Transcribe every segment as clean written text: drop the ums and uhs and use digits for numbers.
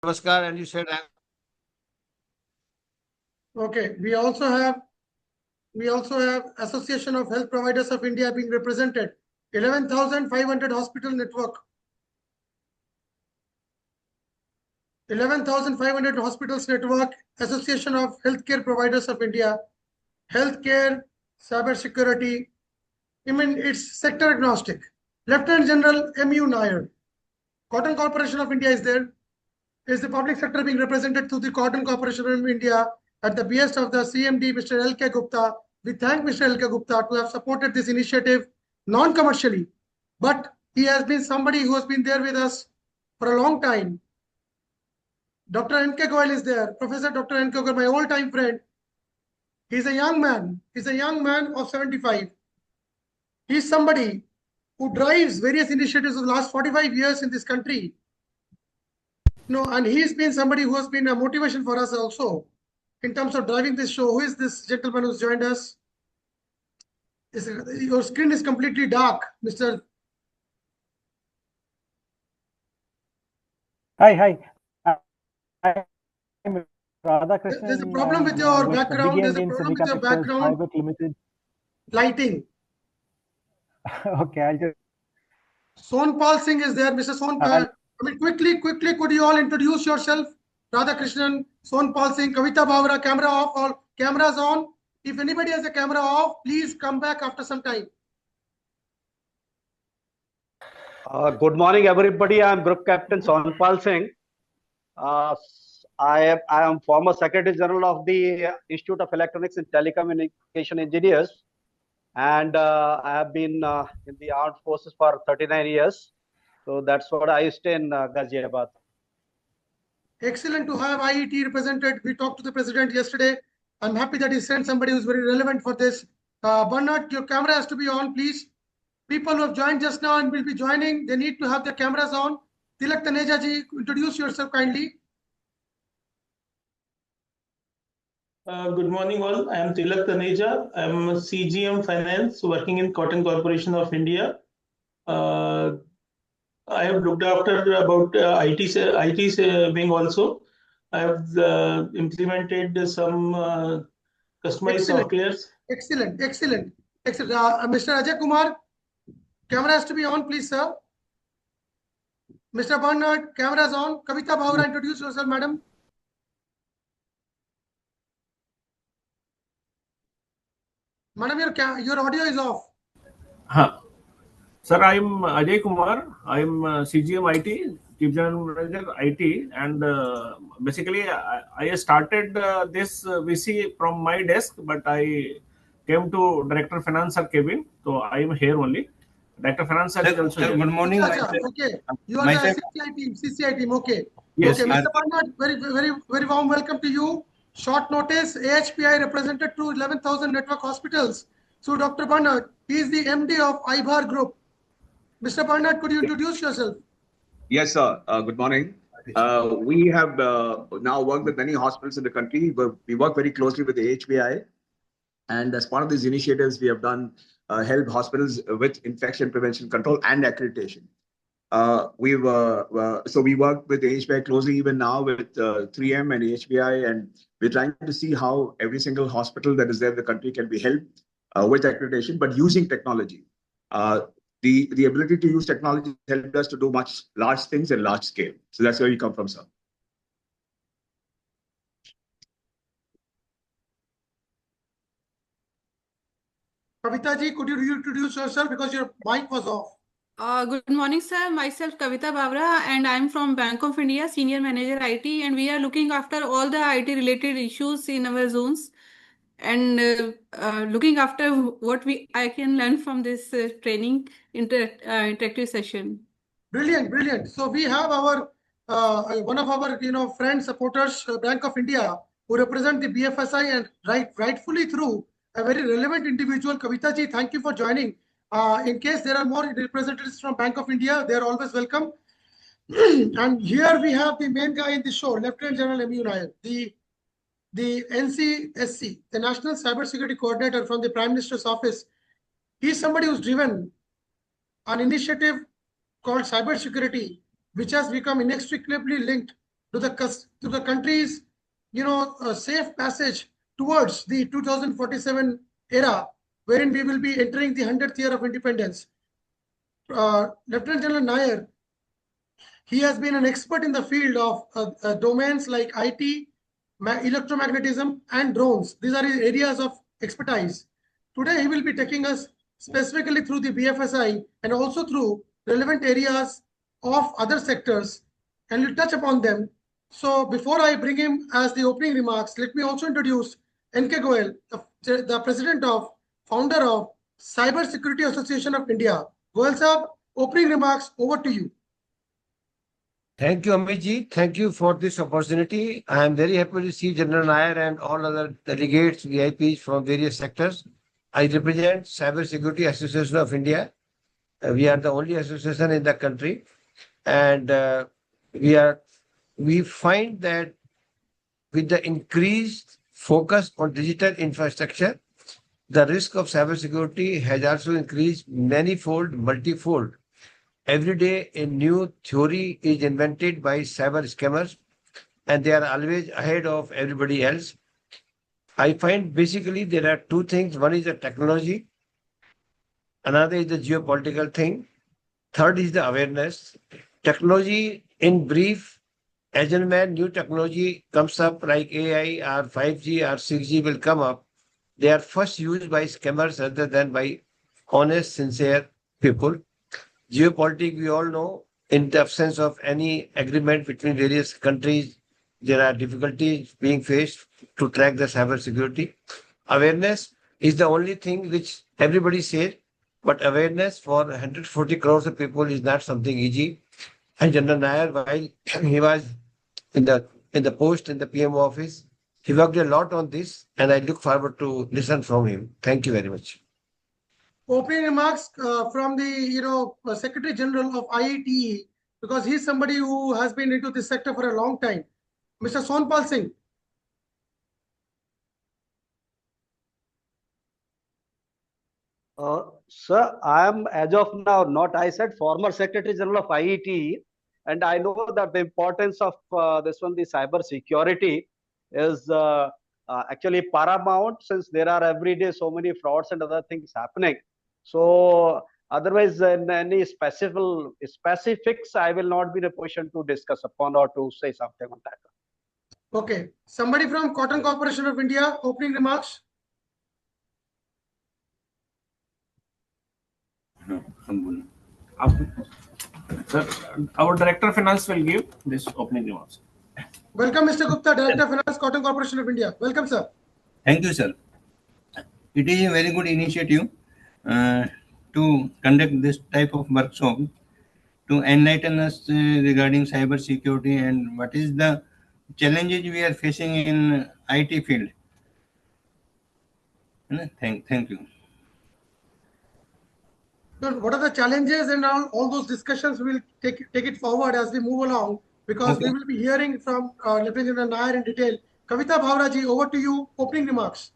Namaskar, and you said Okay, we also have Association of Health Providers of India being represented. 11,500 hospital network. 11,500 hospitals network, Association of Healthcare Providers of India, healthcare, cybersecurity. I mean, it's sector agnostic. Lieutenant General M.U. Nair. Cotton Corporation of India is there. Is the public sector being represented through the Cotton Corporation of India at the behest of the CMD, Mr. L.K. Gupta. We thank Mr. L.K. Gupta to have supported this initiative non-commercially, but he has been somebody who has been there with us for a long time. Dr. N.K. Goyal is there. Professor Dr. N.K. Goyal, my old-time friend. He's a young man. He's a young man of 75. He's somebody who drives various initiatives of the last 45 years in this country. No, and he's been somebody who has been a motivation for us also in terms of driving this show. Who is this gentleman who's joined us? Your screen is completely dark, Mr. Hi. I'm Radhakrishnan. There's a problem with your background. There's a problem with your background. Private Limited. Lighting. Okay, I'll just. Sonpal Singh is there. Mr. Sonpal. Quickly, could you all introduce yourself? Radhakrishnan, Sonpal Singh, Kavita Bhavra, camera off, all cameras on. If anybody has a camera off, please come back after some time. Good morning, everybody. I am Group Captain Sonpal Singh. I am former Secretary General of the Institute of Electronics and Telecommunication Engineers, and I have been in the armed forces for 39 years. So that's what I stay in Ghaziabad. Excellent to have IET represented. We talked to the president yesterday. I'm happy that he sent somebody who's very relevant for this. Bernard, your camera has to be on, please. People who have joined just now and will be joining, they need to have their cameras on. Tilak Taneja ji, introduce yourself kindly. Good morning all. I am Tilak Taneja. I am CGM Finance working in Cotton Corporation of India. I have looked after about IT wing also. I have implemented some customized softwares. Excellent. Mr. Ajay Kumar, camera has to be on, please, sir. Mr. Bernard, camera is on. Kavita Bhavra, introduce yourself, madam. Madam, your audio is off. Sir, I am Ajay Kumar. I am CGM IT, Chief General Manager IT, and basically I started this VC from my desk, but I came to Director Finance Sir Kevin, so I am here only. Director Finance Sir is also here. Good morning. Okay, you are the CCI team. Okay. Yes. Okay, Mr. Bernard, very warm welcome to you. Short notice, AHPI represented to 11,000 network hospitals. So Dr. Bernard, he is the MD of IBHAR Group. Mr. Bernard, could you introduce yourself? Yes, sir. Good morning. We have now worked with many hospitals in the country. We work very closely with the AHPI. And as part of these initiatives, we have done help hospitals with infection prevention control and accreditation. So we work with the AHPI closely even now with 3M and AHPI, and we're trying to see how every single hospital that is there in the country can be helped with accreditation, but using technology. The ability to use technology helped us to do much large things and large scale. So that's where we come from, sir. Kavita ji, could you introduce yourself because your mic was off? Good morning, sir. Myself, Kavita Bhavra, and I'm from Bank of India, Senior Manager IT, and we are looking after all the IT-related issues in our zones and looking after what I can learn from this training interactive session. Brilliant. So we have our one of our friends, supporters, Bank of India, who represent the BFSI and rightfully through a very relevant individual. Kavita ji, thank you for joining. In case there are more representatives from Bank of India, they are always welcome. And here we have the main guy in the show, Lieutenant General M.U. Nair, the NCSC, the National Cybersecurity Coordinator from the Prime Minister's Office. He's somebody who's driven an initiative called cybersecurity, which has become inextricably linked to the country's safe passage towards the 2047 era, wherein we will be entering the 100th year of independence. Lieutenant General Nair, he has been an expert in the field of domains like IT, electromagnetism, and drones. These are his areas of expertise. Today, he will be taking us specifically through the BFSI and also through relevant areas of other sectors, and we'll touch upon them. So before I bring him as the opening remarks, let me also introduce N.K. Goel, the president of, founder of Cyber Security Association of India. Goel sir, opening remarks, over to you. Thank you, Amit ji. Thank you for this opportunity. I am very happy to see General Nair and all other delegates, VIPs from various sectors. I represent Cyber Security Association of India. We are the only association in the country, and we find that with the increased focus on digital infrastructure, the risk of cybersecurity has also increased manifold, multifold. Every day, a new theory is invented by cyber scammers, and they are always ahead of everybody else. I find basically there are two things. One is the technology, another is the geopolitical thing, third is the awareness. Technology, in brief, as and when new technology comes up like AI or 5G or 6G will come up, they are first used by scammers rather than by honest, sincere people. Geopolitics, we all know, in the absence of any agreement between various countries, there are difficulties being faced to track the cyber security. Awareness is the only thing which everybody says, but awareness for 140 crores of people is not something easy. And General Nair, while he was in the post in the PMO office, he worked a lot on this, and I look forward to listen from him. Thank you very much. Opening remarks from the Secretary General of IETE, because he's somebody who has been into this sector for a long time, Mr. Sonpal Singh. Sir, I am as of now not. I said former Secretary General of IET, and I know that the importance of this one, the cyber security, is actually paramount, since there are every day so many frauds and other things happening. So otherwise, in any specifics, I will not be in a position to discuss upon or to say something on that. Okay, somebody from Cotton Corporation of India, opening remarks. Sir, our Director of Finance will give this opening remarks. Welcome, Mr. Gupta, Director of Finance, Cotton Corporation of India. Welcome, sir. Thank you, sir. It is a very good initiative to conduct this type of workshop to enlighten us regarding cyber security and what is the challenges we are facing in IT field. Thank you. So what are the challenges, and all those discussions we will take it forward as we move along, because we will be hearing from Lieutenant General Nair in detail. Kavita Bhavra ji, over to you, opening remarks.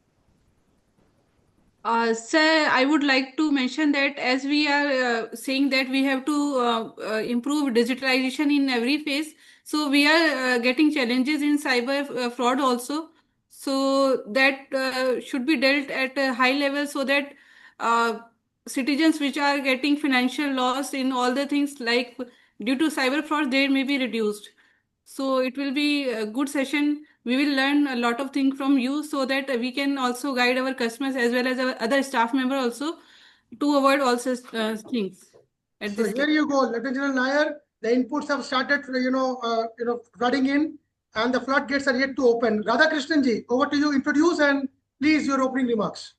Sir, I would like to mention that as we are saying that we have to improve digitalization in every phase, so we are getting challenges in cyber fraud also. So that should be dealt at a high level, so that citizens which are getting financial loss in all the things like due to cyber fraud, they may be reduced. So it will be a good session. We will learn a lot of things from you, so that we can also guide our customers as well as our other staff member also to avoid all such things. So here you go, Lieutenant General Nair. The inputs have started, flooding in, and the floodgates are yet to open. Radhakrishnan ji, over to you. Introduce and please your opening remarks.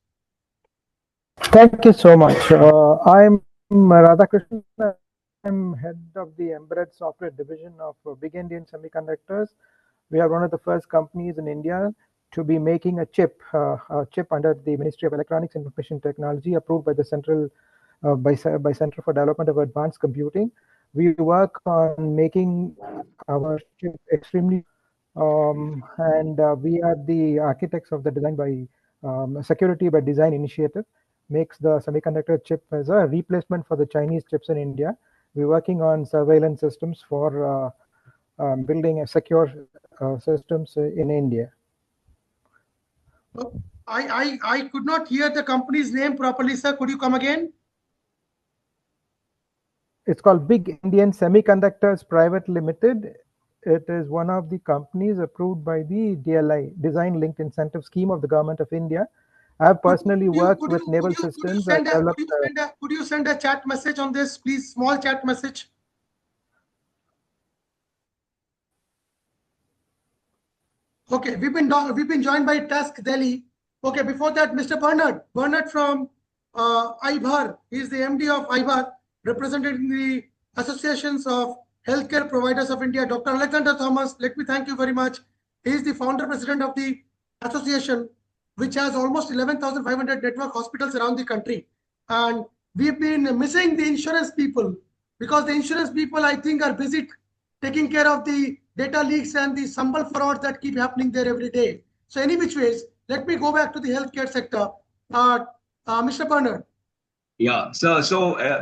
Thank you so much. I'm Radhakrishnan. I'm head of the embedded software division of Big Indian Semiconductors. We are one of the first companies in India to be making a chip under the Ministry of Electronics and Information Technology, approved by the Center for Development of Advanced Computing. We work on making our chip extremely, and we are the architects of the design by Security by Design initiative. Makes the semiconductor chip as a replacement for the Chinese chips in India. We're working on surveillance systems for building a secure systems in India. I could not hear the company's name properly, sir. Could you come again? It's called Big Indian Semiconductors Private Limited. It is one of the companies approved by the DLI, Design Linked Incentive Scheme of the Government of India. I have personally worked with Naval Systems and developed. Could you send a chat message on this, please? Small chat message. Okay, we've been joined by Task Delhi. Okay, before that, Mr. Bernard from IBHAR. He's the MD of IBHAR, representing the Associations of Healthcare Providers of India. Dr. Alexander Thomas, let me thank you very much. He is the founder president of the association, which has almost 11,500 network hospitals around the country. And we've been missing the insurance people, because the insurance people, I think, are busy taking care of the data leaks and the sambal frauds that keep happening there every day. So any which ways, let me go back to the healthcare sector. Mr. Bernard. Yeah, so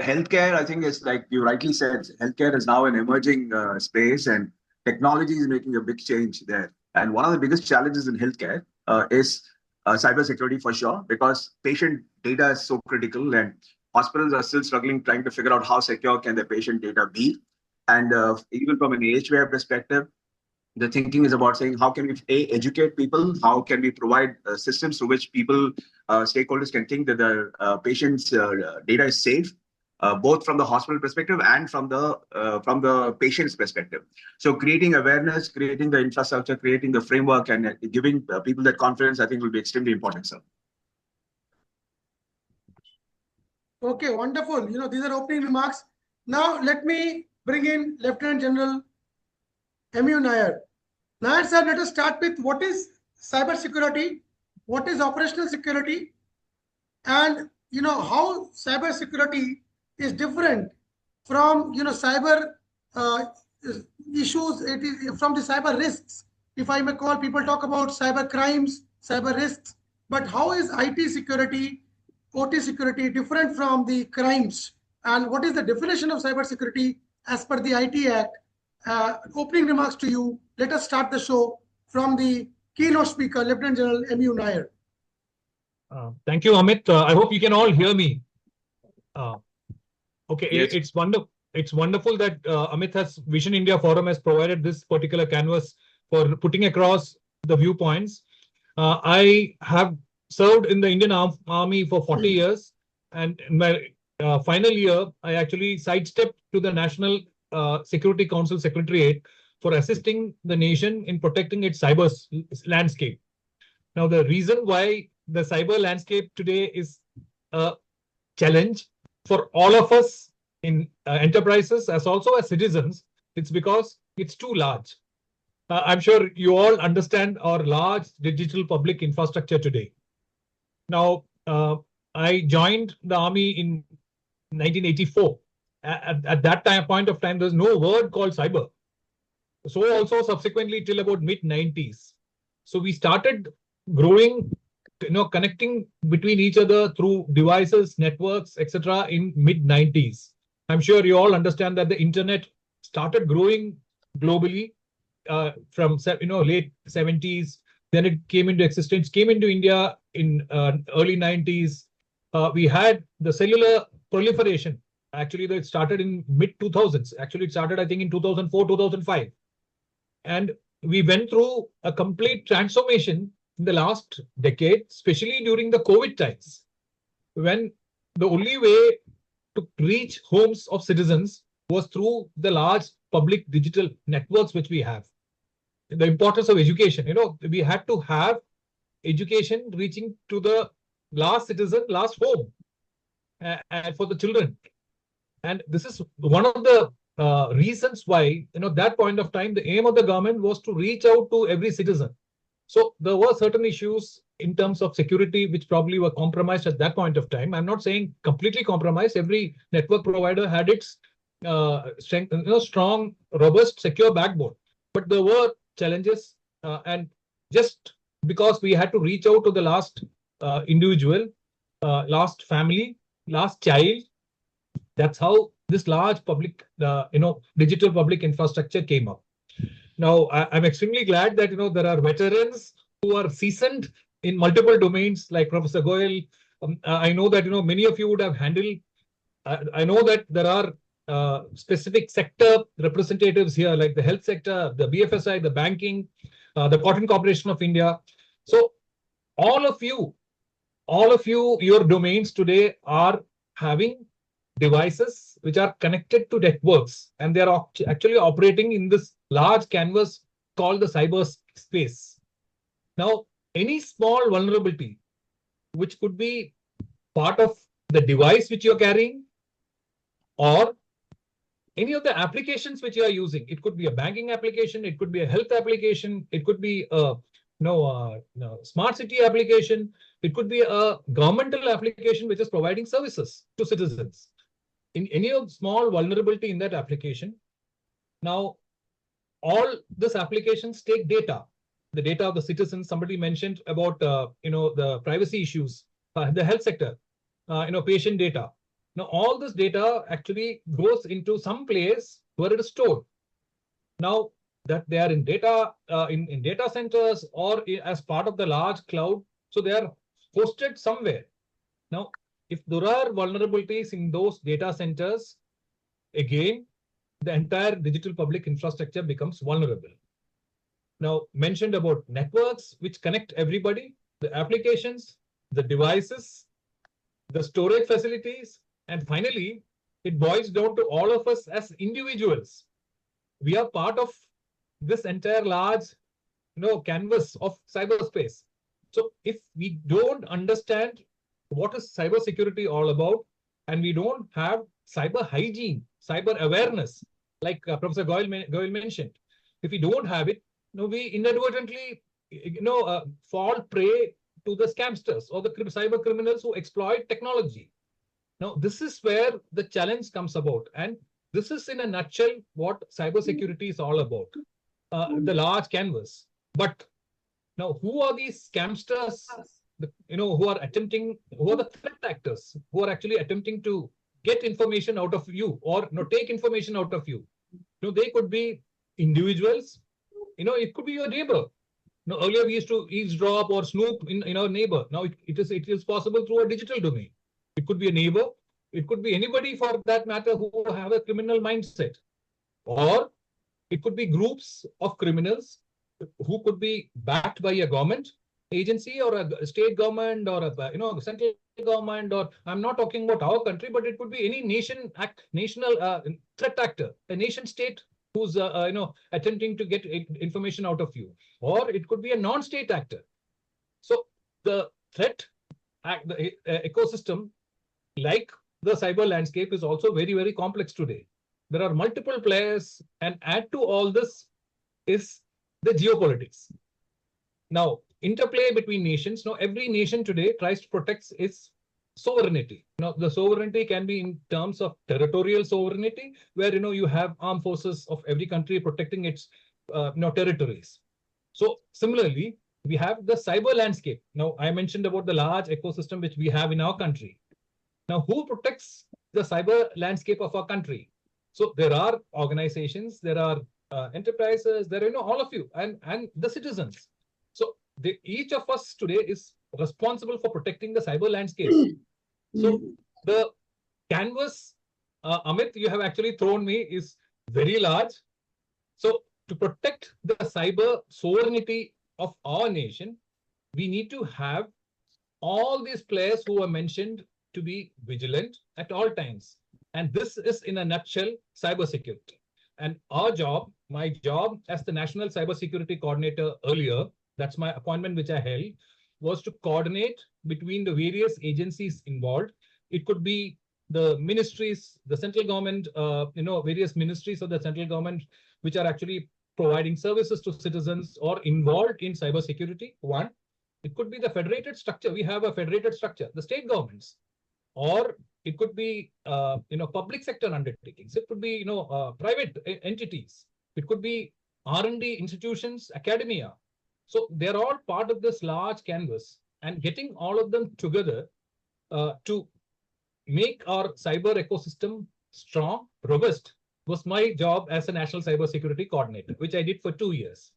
healthcare, I think, is like you rightly said, healthcare is now an emerging space, and technology is making a big change there. And one of the biggest challenges in healthcare is cybersecurity for sure, because patient data is so critical, and hospitals are still struggling trying to figure out how secure can their patient data be. And even from an HVI perspective, the thinking is about saying, how can we educate people? How can we provide systems through which people, stakeholders can think that their patients' data is safe, both from the hospital perspective and from the patient's perspective. So creating awareness, creating the infrastructure, creating the framework, and giving people that confidence, I think, will be extremely important, sir. Okay, wonderful. These are opening remarks. Now let me bring in Lieutenant General MU Nair. Nair sir, let us start with what is cyber security, what is operational security, and how cyber security is different from cyber issues. It is from the cyber risks, if I may call. People talk about cyber crimes, cyber risks, but how is IT security, OT security different from the crimes, and what is the definition of cyber security as per the IT Act? Opening remarks to you. Let us start the show from the keynote speaker, Lieutenant General MU Nair. Thank you, Amit. I hope you can all hear me. Okay, yes. It's wonderful that Vision India Forum has provided this particular canvas for putting across the viewpoints. I have served in the Indian Army for 40 years, and in my final year, I actually sidestepped to the National Security Council Secretariat for assisting the nation in protecting its cyber landscape. Now, the reason why the cyber landscape today is a challenge for all of us in enterprises as also as citizens, it's because it's too large. I'm sure you all understand our large digital public infrastructure today. Now, I joined the army in 1984. At that point of time, there's no word called cyber. So also subsequently till about mid-90s. So we started growing, connecting between each other through devices, networks, etc. in mid-90s. I'm sure you all understand that the internet started growing globally from late 70s. Then it came into existence, came into India in early 90s. We had the cellular proliferation. Actually, it started in mid-2000s. Actually, it started, I think, in 2004, 2005. And we went through a complete transformation in the last decade, especially during the COVID times, when the only way to reach homes of citizens was through the large public digital networks which we have. The importance of education, we had to have education reaching to the last citizen, last home, and for the children. And this is one of the reasons why, that point of time, the aim of the government was to reach out to every citizen. So there were certain issues in terms of security which probably were compromised at that point of time. I'm not saying completely compromised. Every network provider had its strong, robust, secure backbone. But there were challenges, and just because we had to reach out to the last individual, last family, last child, that's how this large public, digital public infrastructure came up. Now, I'm extremely glad that there are veterans who are seasoned in multiple domains, like Professor Goyal. I know that many of you would have handled. I know that there are specific sector representatives here, like the health sector, the BFSI, the banking, the Cotton Corporation of India. So all of you, your domains today are having devices which are connected to networks, and they are actually operating in this large canvas called the cyber space. Now, any small vulnerability, which could be part of the device which you're carrying, or any of the applications which you are using. It could be a banking application, it could be a health application, it could be a smart city application, it could be a governmental application which is providing services to citizens. In any of small vulnerability in that application, now all these applications take data, the data of the citizens. Somebody mentioned about the privacy issues, the health sector, patient data. Now, all this data actually goes into some place where it is stored. Now, that they are in data in data centers or as part of the large cloud, so they are hosted somewhere. Now, if there are vulnerabilities in those data centers, again, the entire digital public infrastructure becomes vulnerable. Now, mentioned about networks which connect everybody, the applications, the devices, the storage facilities, and finally, it boils down to all of us as individuals. We are part of this entire large, canvas of cyberspace. So if we don't understand what is cybersecurity all about, and we don't have cyber hygiene, cyber awareness, like Professor Goyal mentioned, if we don't have it, we inadvertently, fall prey to the scamsters or the cyber criminals who exploit technology. Now, this is where the challenge comes about. And this is in a nutshell what cybersecurity is all about, the large canvas. But now, who are these scamsters, who are the threat actors, who are actually attempting to get information out of you or take information out of you? They could be individuals, it could be your neighbor. Earlier we used to eavesdrop or snoop in our neighbor. Now it is possible through a digital domain. It could be a neighbor. It could be anybody for that matter who have a criminal mindset. Or it could be groups of criminals who could be backed by a government agency or a state government or a central government, or I'm not talking about our country, but it could be any national threat actor, a nation state who's attempting to get information out of you, or it could be a non-state actor. So the threat the ecosystem, like the cyber landscape, is also very, very complex today. There are multiple players, and add to all this is the geopolitics. Now, interplay between nations. Now, every nation today tries to protect its sovereignty. Now, the sovereignty can be in terms of territorial sovereignty, where you have armed forces of every country protecting its territories. So similarly, we have the cyber landscape. Now, I mentioned about the large ecosystem which we have in our country. Now, who protects the cyber landscape of our country? So there are organizations, there are enterprises, there are all of you and the citizens. So each of us today is responsible for protecting the cyber landscape. So the canvas, Amit, you have actually thrown me, is very large. So to protect the cyber sovereignty of our nation, we need to have all these players who are mentioned to be vigilant at all times. And this is, in a nutshell, cybersecurity. And our job, my job as the National Cybersecurity Coordinator earlier, that's my appointment which I held, was to coordinate between the various agencies involved. It could be the ministries, the central government, various ministries of the central government, which are actually providing services to citizens or involved in cybersecurity. One, it could be the federated structure. We have a federated structure, the state governments, or it could be public sector undertakings. It could be private entities. It could be R&D institutions, academia. So they're all part of this large canvas, and getting all of them together to make our cyber ecosystem strong, robust, was my job as a national cybersecurity coordinator, which I did for 2 years.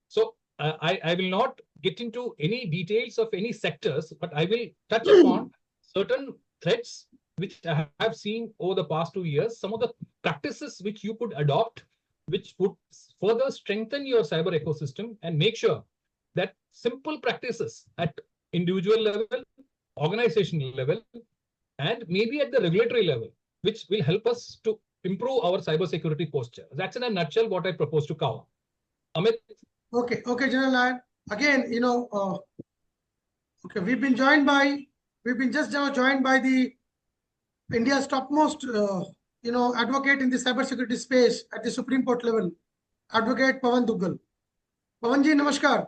So I will not get into any details of any sectors, but I will touch upon certain threats which I have seen over the past 2 years, some of the practices which you could adopt, which would further strengthen your cyber ecosystem and make sure that simple practices at individual level, organizational level, and maybe at the regulatory level, which will help us to improve our cybersecurity posture. That's in a nutshell what I propose to cover. Amit? Okay, General Nair. Again, okay, we've been just now joined by the India's topmost, advocate in the cybersecurity space at the Supreme Court level, Advocate Pawan Duggal. Pawan ji, namaskar.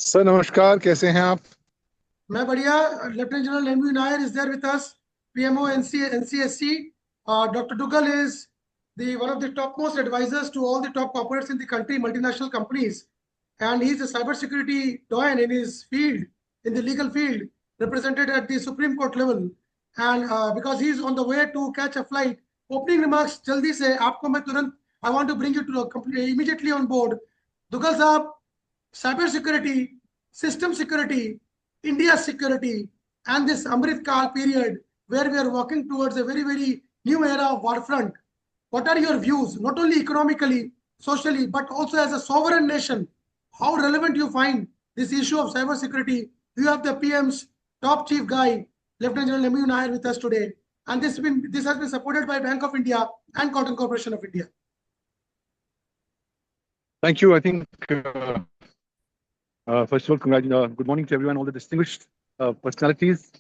Sir नमस्कार, कैसे हैं आप? मैं बढ़िया. Lieutenant General M.V. Nair is there with us. PMO NCSC. Dr. Duggal is one of the topmost advisors to all the top corporates in the country, multinational companies, and he's a cybersecurity doyen in his field, in the legal field, represented at the Supreme Court level. And because he's on the way to catch a flight, opening remarks, jaldi se, aapko main turant, I want to bring you to immediately on board. Duggal Saab, cybersecurity, system security, India's security, and this Amrit Kal period where we are walking towards a very, very new era of warfront. What are your views, not only economically, socially, but also as a sovereign nation? How relevant you find this issue of cybersecurity? You have the PM's top chief guy, Lieutenant General M.U. Nair, with us today, and this has been supported by Bank of India and Cotton Corporation of India. Thank you. I think first of all, good morning to everyone, all the distinguished personalities.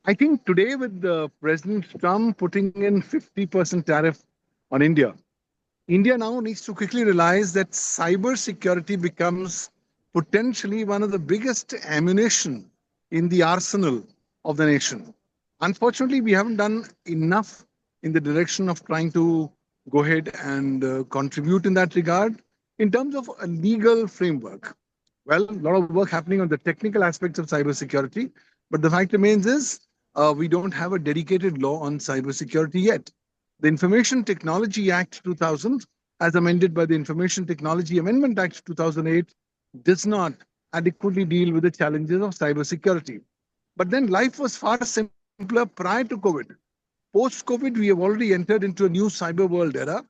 I think today with President Trump putting in 50% tariff on India, India now needs to quickly realize that cyber security becomes potentially one of the biggest ammunition in the arsenal of the nation. Unfortunately, we haven't done enough in the direction of trying to go ahead and contribute in that regard. In terms of a legal framework, well, a lot of work happening on the technical aspects of cybersecurity, but the fact remains is we don't have a dedicated law on cybersecurity yet. The Information Technology Act 2000, as amended by the Information Technology Amendment Act 2008, does not adequately deal with the challenges of cybersecurity. But then life was far simpler prior to COVID. Post-COVID, we have already entered into a new cyber world era,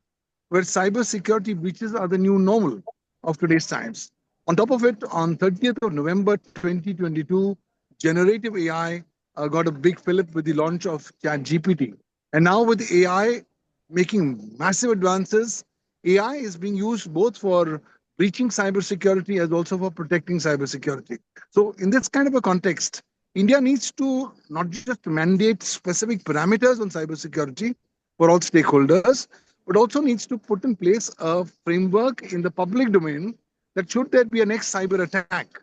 where cybersecurity breaches are the new normal of today's times. On top of it, on 30th of November 2022, generative AI got a big fillip with the launch of ChatGPT. And now with AI making massive advances, AI is being used both for breaching cybersecurity as also for protecting cybersecurity. So in this kind of a context, India needs to not just mandate specific parameters on cybersecurity for all stakeholders, but also needs to put in place a framework in the public domain that should there be a next cyber attack,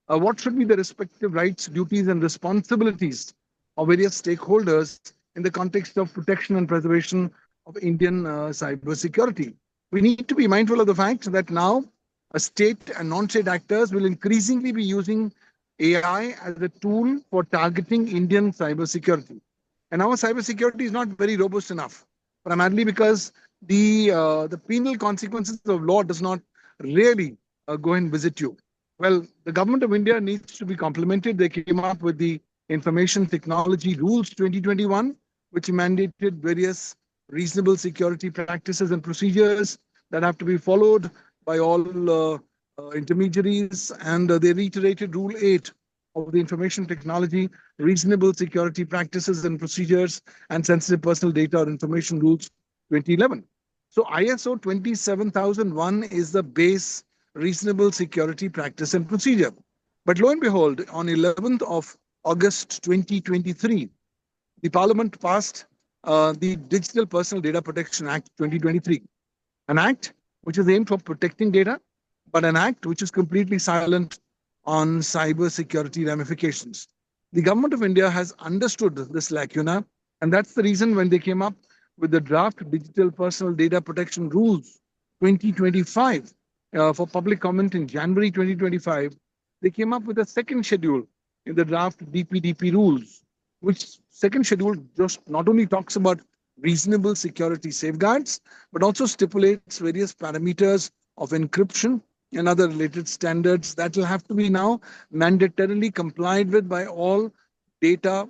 what should be the respective rights, duties, and responsibilities of various stakeholders in the context of protection and preservation of Indian cyber security. We need to be mindful of the fact that now state and non-state actors will increasingly be using AI as a tool for targeting Indian cyber security. And our cyber security is not very robust enough, primarily because the penal consequences of law does not really go and visit you. Well, the government of India needs to be complemented. They came up with the Information Technology Rules 2021, which mandated various reasonable security practices and procedures that have to be followed by all intermediaries. And they reiterated Rule 8 of the Information Technology Reasonable Security Practices and Procedures and Sensitive Personal Data or Information Rules 2011. So ISO 27001 is the base reasonable security practice and procedure. But lo and behold, on 11th of August 2023, the Parliament passed the Digital Personal Data Protection Act 2023, an act which is aimed for protecting data, but an act which is completely silent on cyber security ramifications. The government of India has understood this lacuna, and that's the reason when they came up with the draft Digital Personal Data Protection Rules 2025 for public comment in January 2025, they came up with a second schedule in the draft DPDP rules, which second schedule just not only talks about reasonable security safeguards, but also stipulates various parameters of encryption and other related standards that will have to be now mandatorily complied with by all data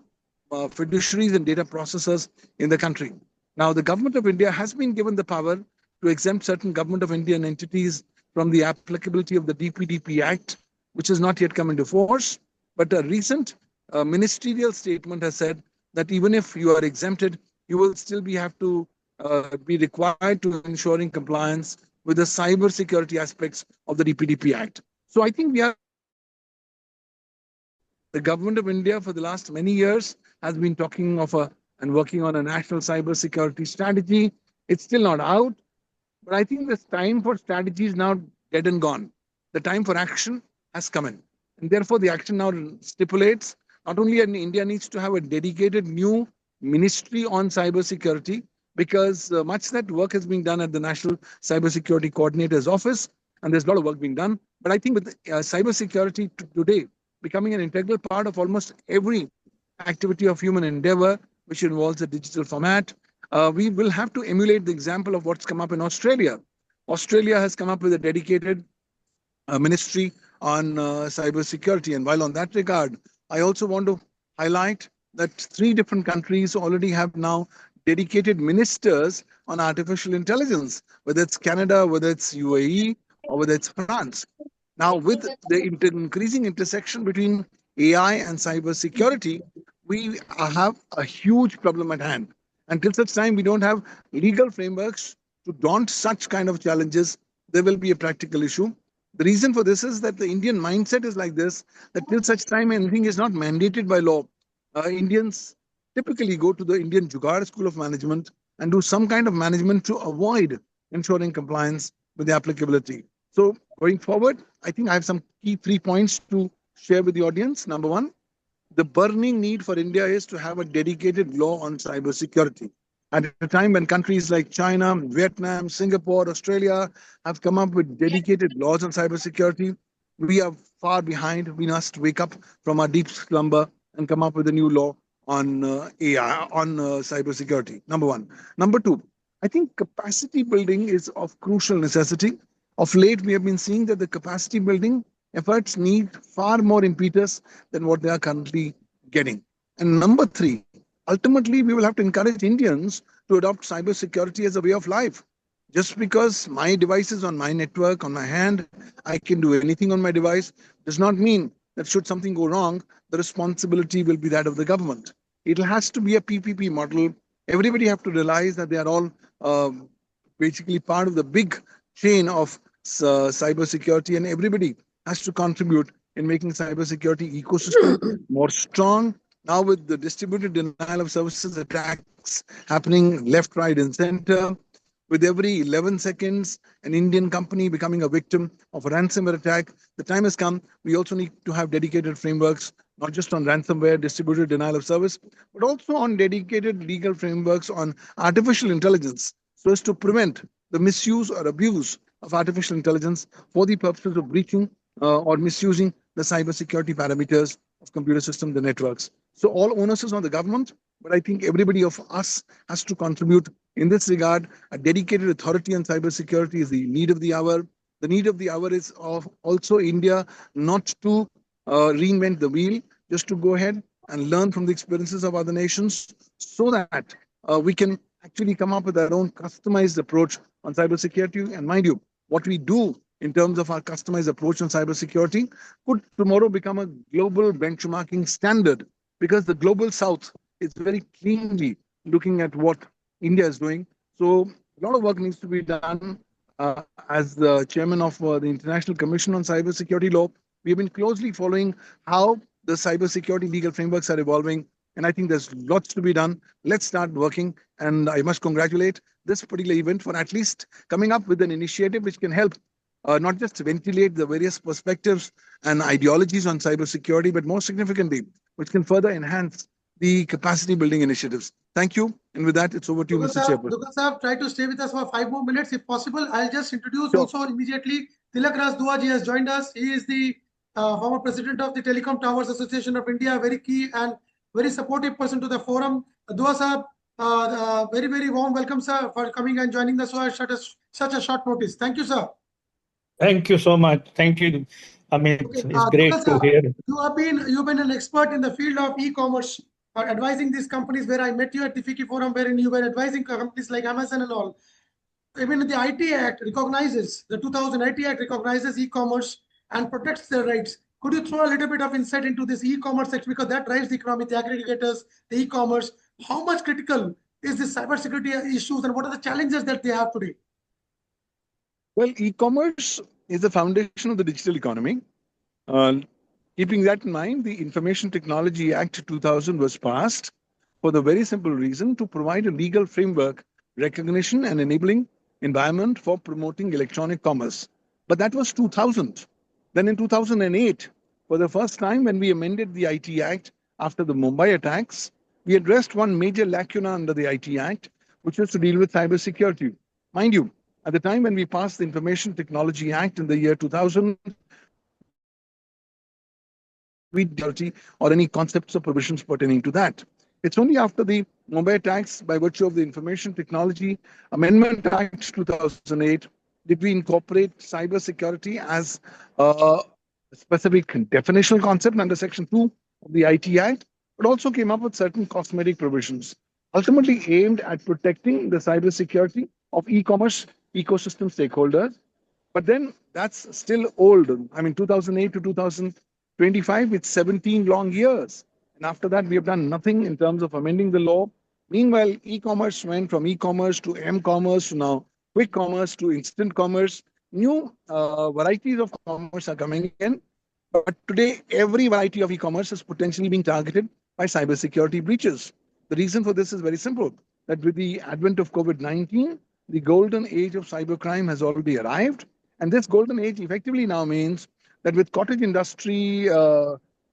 fiduciaries and data processors in the country. Now, the government of India has been given the power to exempt certain government of Indian entities from the applicability of the DPDP Act, which has not yet come into force. But a recent ministerial statement has said that even if you are exempted, you will still be required to ensuring compliance with the cyber security aspects of the DPDP Act. So I think we are the government of India for the last many years has been talking of and working on a national cyber security strategy. It's still not out, but I think this time for strategy is now dead and gone. The time for action has come in. And therefore, the action now stipulates not only India needs to have a dedicated new ministry on cybersecurity, because much that work has been done at the National Cybersecurity Coordinator's Office, and there's a lot of work being done. But I think with cybersecurity today becoming an integral part of almost every activity of human endeavor, which involves a digital format, we will have to emulate the example of what's come up in Australia. Australia has come up with a dedicated ministry on cybersecurity. And while on that regard, I also want to highlight that 3 different countries already have now dedicated ministers on artificial intelligence, whether it's Canada, whether it's UAE, or whether it's France. Now, with the increasing intersection between AI and cybersecurity, we have a huge problem at hand. Until such time we don't have legal frameworks to daunt such kind of challenges, there will be a practical issue. The reason for this is that the Indian mindset is like this, that till such time anything is not mandated by law, Indians typically go to the Indian Jugaad School of Management and do some kind of management to avoid ensuring compliance with the applicability. So going forward, I think I have some key 3 points to share with the audience. Number 1, the burning need for India is to have a dedicated law on cybersecurity. At a time when countries like China, Vietnam, Singapore, Australia have come up with dedicated laws on cybersecurity, we are far behind. We must wake up from our deep slumber and come up with a new law on AI, on cybersecurity. Number 1. Number 2, I think capacity building is of crucial necessity. Of late, we have been seeing that the capacity building efforts need far more impetus than what they are currently getting. And number 3, ultimately, we will have to encourage Indians to adopt cybersecurity as a way of life. Just because my device is on my network, on my hand, I can do anything on my device, does not mean that should something go wrong, the responsibility will be that of the government. It has to be a PPP model. Everybody have to realize that they are all basically part of the big chain of cybersecurity, and everybody has to contribute in making cybersecurity ecosystem more strong. Now with the distributed denial of services attacks happening left, right, and center, with every 11 seconds, an Indian company becoming a victim of a ransomware attack, the time has come. We also need to have dedicated frameworks, not just on ransomware, distributed denial of service, but also on dedicated legal frameworks on artificial intelligence, so as to prevent the misuse or abuse of artificial intelligence for the purposes of breaching or misusing the cybersecurity parameters of computer systems, the networks. So all onus is on the government, but I think everybody of us has to contribute in this regard. A dedicated authority on cybersecurity is the need of the hour. The need of the hour is of also India not to reinvent the wheel, just to go ahead and learn from the experiences of other nations, so that we can actually come up with our own customized approach on cybersecurity. And mind you, what we do in terms of our customized approach on cybersecurity could tomorrow become a global benchmarking standard, because the global south is very cleanly looking at what India is doing. So a lot of work needs to be done. As the chairman of the International Commission on Cybersecurity Law, we have been closely following how the cybersecurity legal frameworks are evolving. And I think there's lots to be done. Let's start working. And I must congratulate this particular event for at least coming up with an initiative which can help not just ventilate the various perspectives and ideologies on cybersecurity, but more significantly, which can further enhance the capacity building initiatives. Thank you. And with that, it's over to you, Mr. Chairperson. Dugal Saab, try to stay with us for 5 more minutes if possible. I'll just introduce also immediately Tilak Raj Dua ji has joined us. He is the former president of the Telecom Towers Association of India, very key and very supportive person to the forum. Dua Saab, Very, very warm welcome, sir, for coming and joining the show at such a short notice. Thank you, sir. Thank you so much. Thank you, Amit. Okay, It's Duggal great to sir, hear. you've been an expert in the field of e-commerce, advising these companies. Where I met you at the FICCI forum, wherein you were advising companies like Amazon and all. Even the IT Act recognizes, the 2000 IT Act recognizes e-commerce and protects their rights. Could you throw a little bit of insight into this e-commerce section, because that drives the economy, the aggregators, the e-commerce? How much critical is this cybersecurity issues, and what are the challenges that they have today? Well, e-commerce is the foundation of the digital economy. Keeping that in mind, the Information Technology Act 2000 was passed for the very simple reason to provide a legal framework, recognition, and enabling environment for promoting electronic commerce. But that was 2000. Then in 2008, for the first time, when we amended the IT Act after the Mumbai attacks, we addressed one major lacuna under the IT Act, which was to deal with cybersecurity. Mind you, at the time when we passed the Information Technology Act in the year 2000, or any concepts or provisions pertaining to that. It's only after the Mumbai attacks, by virtue of the Information Technology Amendment Act 2008, did we incorporate cybersecurity as a specific definitional concept under Section 2 of the IT Act, but also came up with certain cosmetic provisions, ultimately aimed at protecting the cybersecurity of e-commerce ecosystem stakeholders. But then that's still old. I mean, 2008 to 2025, it's 17 long years. And after that, we have done nothing in terms of amending the law. Meanwhile, e-commerce went from e-commerce to m-commerce to now quick commerce to instant commerce. New varieties of commerce are coming in. But today, every variety of e-commerce is potentially being targeted by cybersecurity breaches. The reason for this is very simple, that with the advent of COVID-19, the golden age of cybercrime has already arrived. And this golden age effectively now means that with cottage industry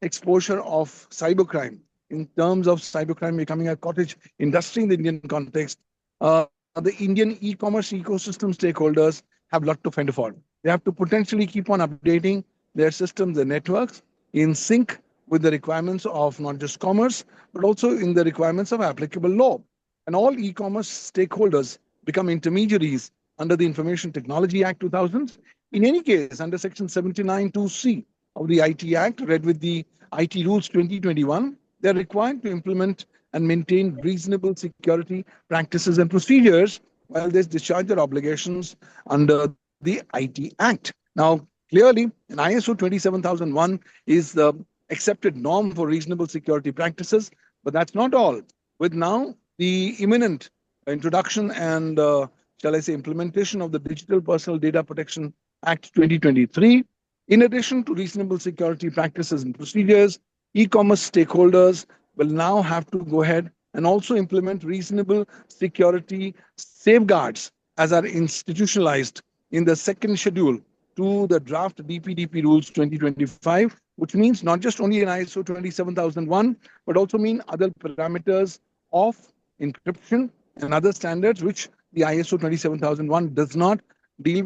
exposure of cybercrime, in terms of cybercrime becoming a cottage industry in the Indian context, the Indian e-commerce ecosystem stakeholders have a lot to fend for. They have to potentially keep on updating their systems, their networks, in sync with the requirements of not just commerce, but also in the requirements of applicable law. And all e-commerce stakeholders become intermediaries under the Information Technology Act 2000. In any case, under Section 79(2)(c) of the IT Act, read with the IT Rules 2021, they're required to implement and maintain reasonable security practices and procedures while they discharge their obligations under the IT Act. Now, clearly, an ISO 27001 is the accepted norm for reasonable security practices, but that's not all. With now the imminent introduction and shall I say, implementation of the Digital Personal Data Protection Act 2023, in addition to reasonable security practices and procedures, e-commerce stakeholders will now have to go ahead and also implement reasonable security safeguards as are institutionalized in the second schedule to the draft DPDP rules 2025, which means not just only an ISO 27001, but also mean other parameters of encryption and other standards which the ISO 27001 does not deal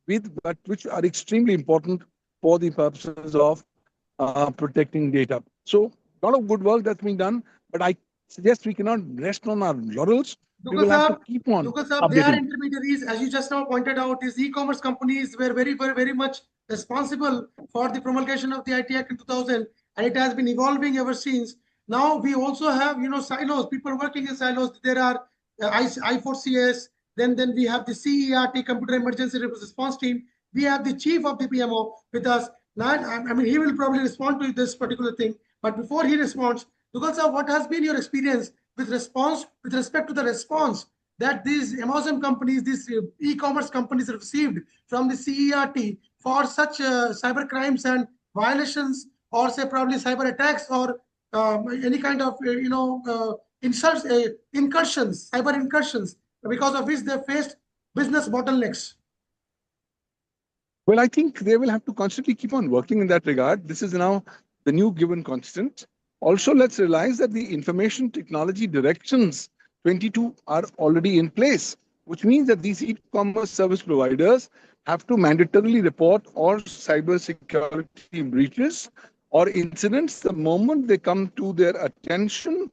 with, but which are extremely important for the purposes of protecting data. So a lot of good work that's being done, but I suggest we cannot rest on our laurels. We will have to keep on updating. They are intermediaries, as you just now pointed out. These e-commerce companies were very much responsible for the promulgation of the IT Act in 2000, and it has been evolving ever since. Now we also have, silos, people working in silos. There are I4CS, then we have the CERT, Computer Emergency Response Team. We have the chief of the PMO with us. Now, I mean, he will probably respond to this particular thing. But before he responds, Duggal sir, what has been your experience with respect to the response that these Amazon companies, these e-commerce companies received from the CERT for such cyber crimes and violations, or say probably cyber attacks, or any kind of incursions, cyber incursions, because of which they faced business bottlenecks? Well, I think they will have to constantly keep on working in that regard. This is now the new given constant. Also, let's realize that the information technology directions 22 are already in place, which means that these e-commerce service providers have to mandatorily report all cybersecurity breaches or incidents the moment they come to their attention,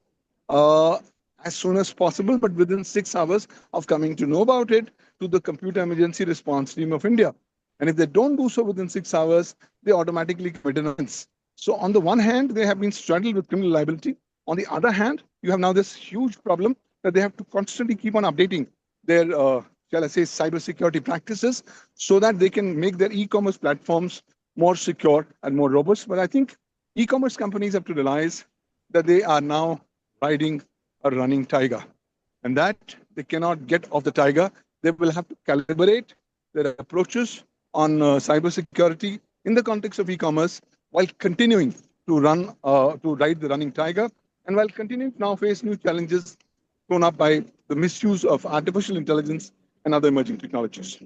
as soon as possible, but within 6 hours of coming to know about it to the Computer Emergency Response Team of India. And if they don't do so within 6 hours, they automatically commit an offense. So on the one hand, they have been straddled with criminal liability. On the other hand, you have now this huge problem that they have to constantly keep on updating their, shall I say, cybersecurity practices so that they can make their e-commerce platforms more secure and more robust. But I think e-commerce companies have to realize that they are now riding a running tiger, and that they cannot get off the tiger. They will have to calibrate their approaches on cybersecurity in the context of e-commerce while continuing to ride the running tiger, and while continuing to now face new challenges thrown up by the misuse of artificial intelligence and other emerging technologies.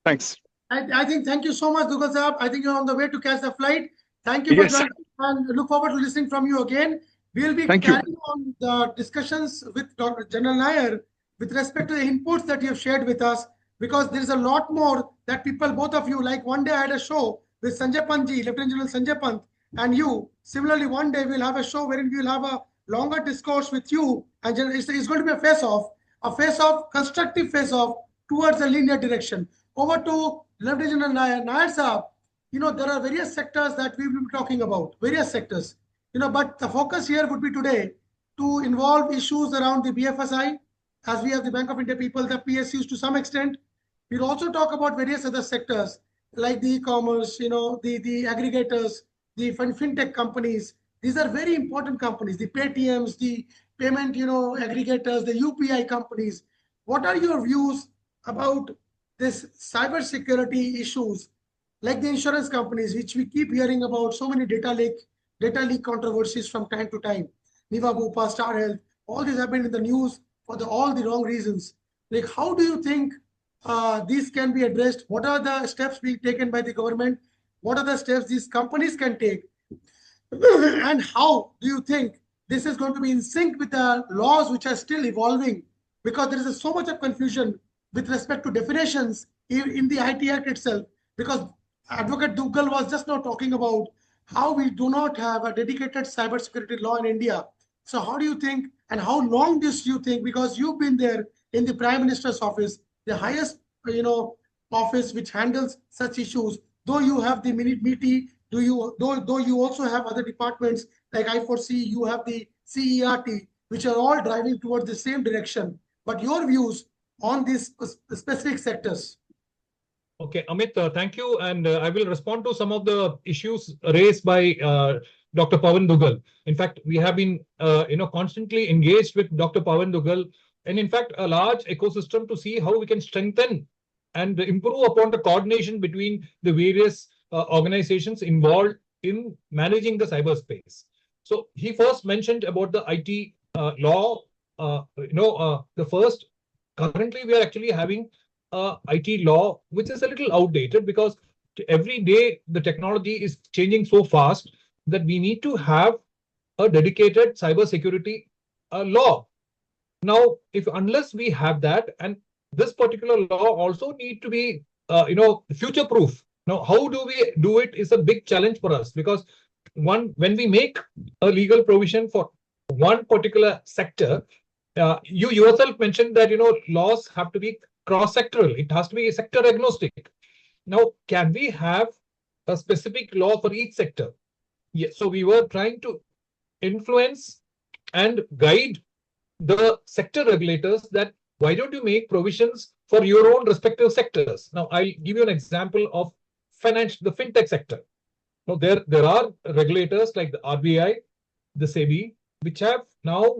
Thanks. I think, thank you so much, Dugal Saab. I think you're on the way to catch the flight. Thank you for joining, and look forward to listening from you again. We'll be carrying on the discussions with Dr. General Nair with respect to the inputs that you have shared with us, because there is a lot more that people, both of you, like one day I had a show with Sanjay Pantji, Lieutenant General Sanjay Pant, and you. Similarly, one day we'll have a show wherein we'll have a longer discourse with you, and it's going to be a face-off, constructive face-off towards a linear direction. Over to Lieutenant General Nair. Nair Saab, there are various sectors that we will be talking about, various sectors, but the focus here would be today to involve issues around the BFSI, as we have the Bank of India people, the PSUs to some extent. We'll also talk about various other sectors like the e-commerce, the aggregators, the fintech companies. These are very important companies, the Paytms, the payment, aggregators, the UPI companies. What are your views about this cybersecurity issues, like the insurance companies, which we keep hearing about, so many data leak controversies from time to time? Niva Bupa, Star Health, all these have been in the news for all the wrong reasons. Like, how do you think these can be addressed? What are the steps being taken by the government? What are the steps these companies can take? And how do you think this is going to be in sync with the laws which are still evolving? Because there is so much of confusion with respect to definitions in the IT Act itself. Because Advocate Dugal was just now talking about how we do not have a dedicated cybersecurity law in India. So how do you think, and how long do you think, because you've been there in the Prime Minister's office, the highest office which handles such issues, though you have the MITI, though you also have other departments like I4C, you have the CERT, which are all driving towards the same direction. But your views on these specific sectors? Okay, Amit, thank you. And I will respond to some of the issues raised by Dr. Pawan Dugal. In fact, we have been constantly engaged with Dr. Pawan Dugal, and in fact, a large ecosystem to see how we can strengthen and improve upon the coordination between the various organizations involved in managing the cyberspace. So he first mentioned about the IT law. The first, currently we are actually having IT law, which is a little outdated, because every day the technology is changing so fast that we need to have a dedicated cybersecurity law. Now, unless we have that, and this particular law also need to be future-proof. Now, how do we do it is a big challenge for us, because when we make a legal provision for one particular sector, you yourself mentioned that laws have to be cross-sectoral. It has to be sector agnostic. Now, can we have a specific law for each sector? Yes. So we were trying to influence and guide the sector regulators that why don't you make provisions for your own respective sectors? Now, I'll give you an example of the fintech sector. Now, there are regulators like the RBI, the SEBI, which have now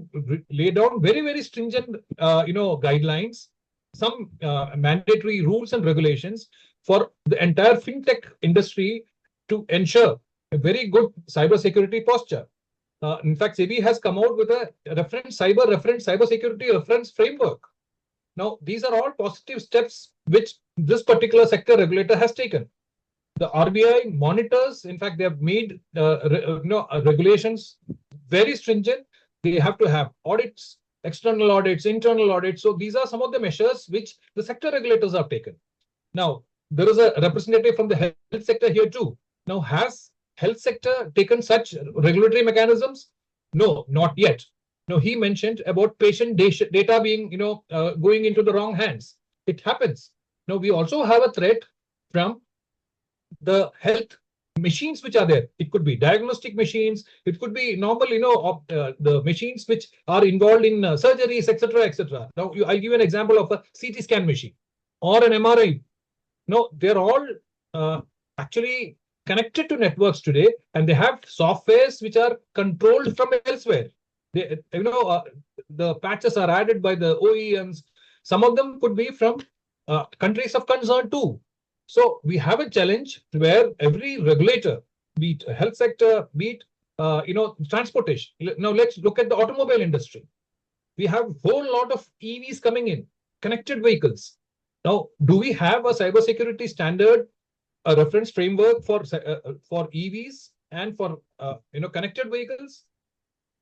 laid down very, very stringent, guidelines, some mandatory rules and regulations for the entire fintech industry to ensure a very good cybersecurity posture. In fact, SEBI has come out with a cybersecurity reference framework. Now, these are all positive steps which this particular sector regulator has taken. The RBI monitors. In fact, they have made regulations very stringent. They have to have audits, external audits, internal audits. So these are some of the measures which the sector regulators have taken. Now, there is a representative from the health sector here too. Now, has health sector taken such regulatory mechanisms? No, not yet. Now, he mentioned about patient data being, going into the wrong hands. It happens. Now, we also have a threat from the health machines which are there. It could be diagnostic machines. It could be normal, the machines which are involved in surgeries, etc., etc. Now, I'll give you an example of a CT scan machine or an MRI. No, they're all actually connected to networks today, and they have softwares which are controlled from elsewhere. They, the patches are added by the OEMs. Some of them could be from countries of concern too. So we have a challenge where every regulator, be it health sector, be it transportation. Now let's look at the automobile industry. We have a whole lot of EVs coming in, connected vehicles. Now, do we have a cybersecurity standard, a reference framework for EVs and for connected vehicles?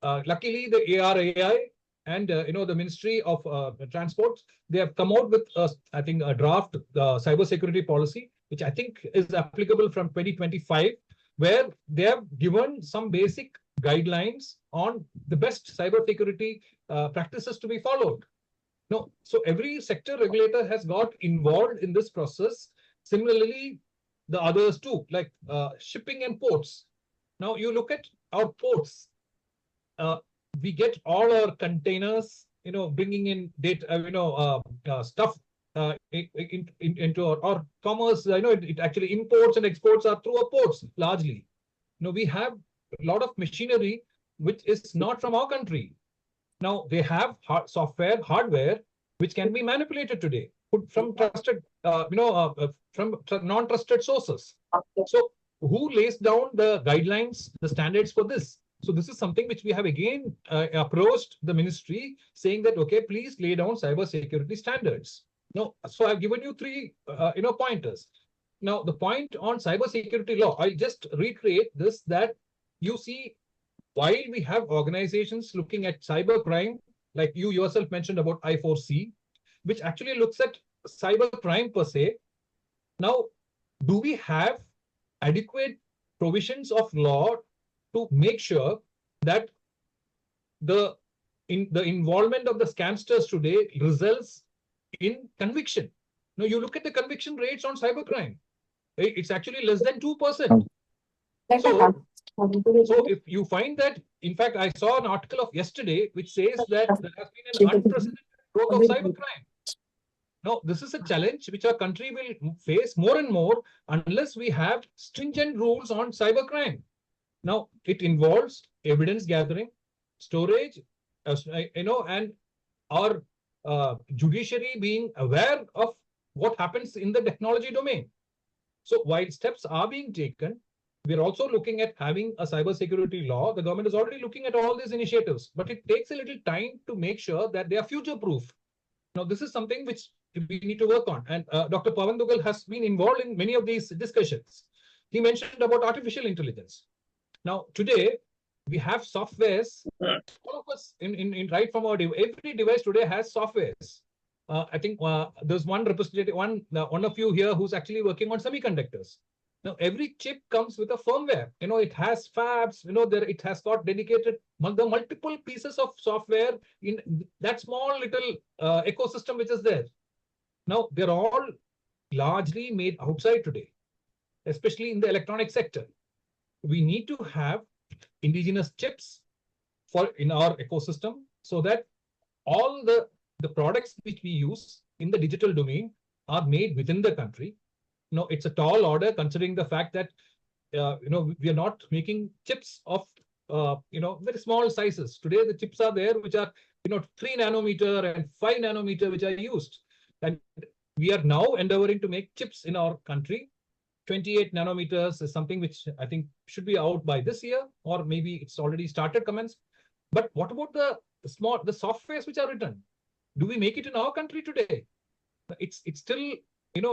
Luckily, the ARAI and the Ministry of Transport, they have come out with I think a draft cybersecurity policy, which I think is applicable from 2025, where they have given some basic guidelines on the best cybersecurity practices to be followed. No, so every sector regulator has got involved in this process. Similarly, the others too, like shipping and ports. Now you look at our ports. We get all our containers, bringing in data, stuff into our commerce. I know it actually imports and exports are through our ports largely. We have a lot of machinery which is not from our country. Now they have software, hardware, which can be manipulated today from trusted, from non-trusted sources. So who lays down the guidelines, the standards for this? So this is something which we have again approached the ministry, saying that, okay, please lay down cyber security standards. Now, so I've given you three, pointers. Now, the point on cyber security law, I'll just reiterate this, that you see, while we have organizations looking at cyber crime, like you yourself mentioned about I4C, which actually looks at cyber crime per se. Now, do we have adequate provisions of law to make sure that the involvement of the scamsters today results in conviction? Now, you look at the conviction rates on cybercrime, it's actually less than 2%. So if you find that, in fact, I saw an article of yesterday which says that there has been an unprecedented growth of cybercrime. Now, this is a challenge which our country will face more and more unless we have stringent rules on cybercrime. Now, it involves evidence gathering, storage, and our judiciary being aware of what happens in the technology domain. So while steps are being taken, we're also looking at having a cybersecurity law. The government is already looking at all these initiatives, but it takes a little time to make sure that they are future-proof. Now, this is something which we need to work on. And Dr. Pawan Dugal has been involved in many of these discussions. He mentioned about artificial intelligence. Now, today, we have softwares. All of us, in right from our device, every device today has softwares. I think there's one representative, one of you here who's actually working on semiconductors. Now, every chip comes with a firmware. It has fabs. It has got dedicated the multiple pieces of software in that small little ecosystem which is there. Now, they're all largely made outside today, especially in the electronic sector. We need to have indigenous chips in our ecosystem so that all the products which we use in the digital domain are made within the country. It's a tall order considering the fact that we are not making chips of very small sizes. Today the chips are there which are 3 nanometer and 5 nanometer which are used, and we are now endeavoring to make chips in our country. 28 nanometers is something which I think should be out by this year, or maybe it's already started commence. But what about the softwares which are written? Do we make it in our country today? It's still,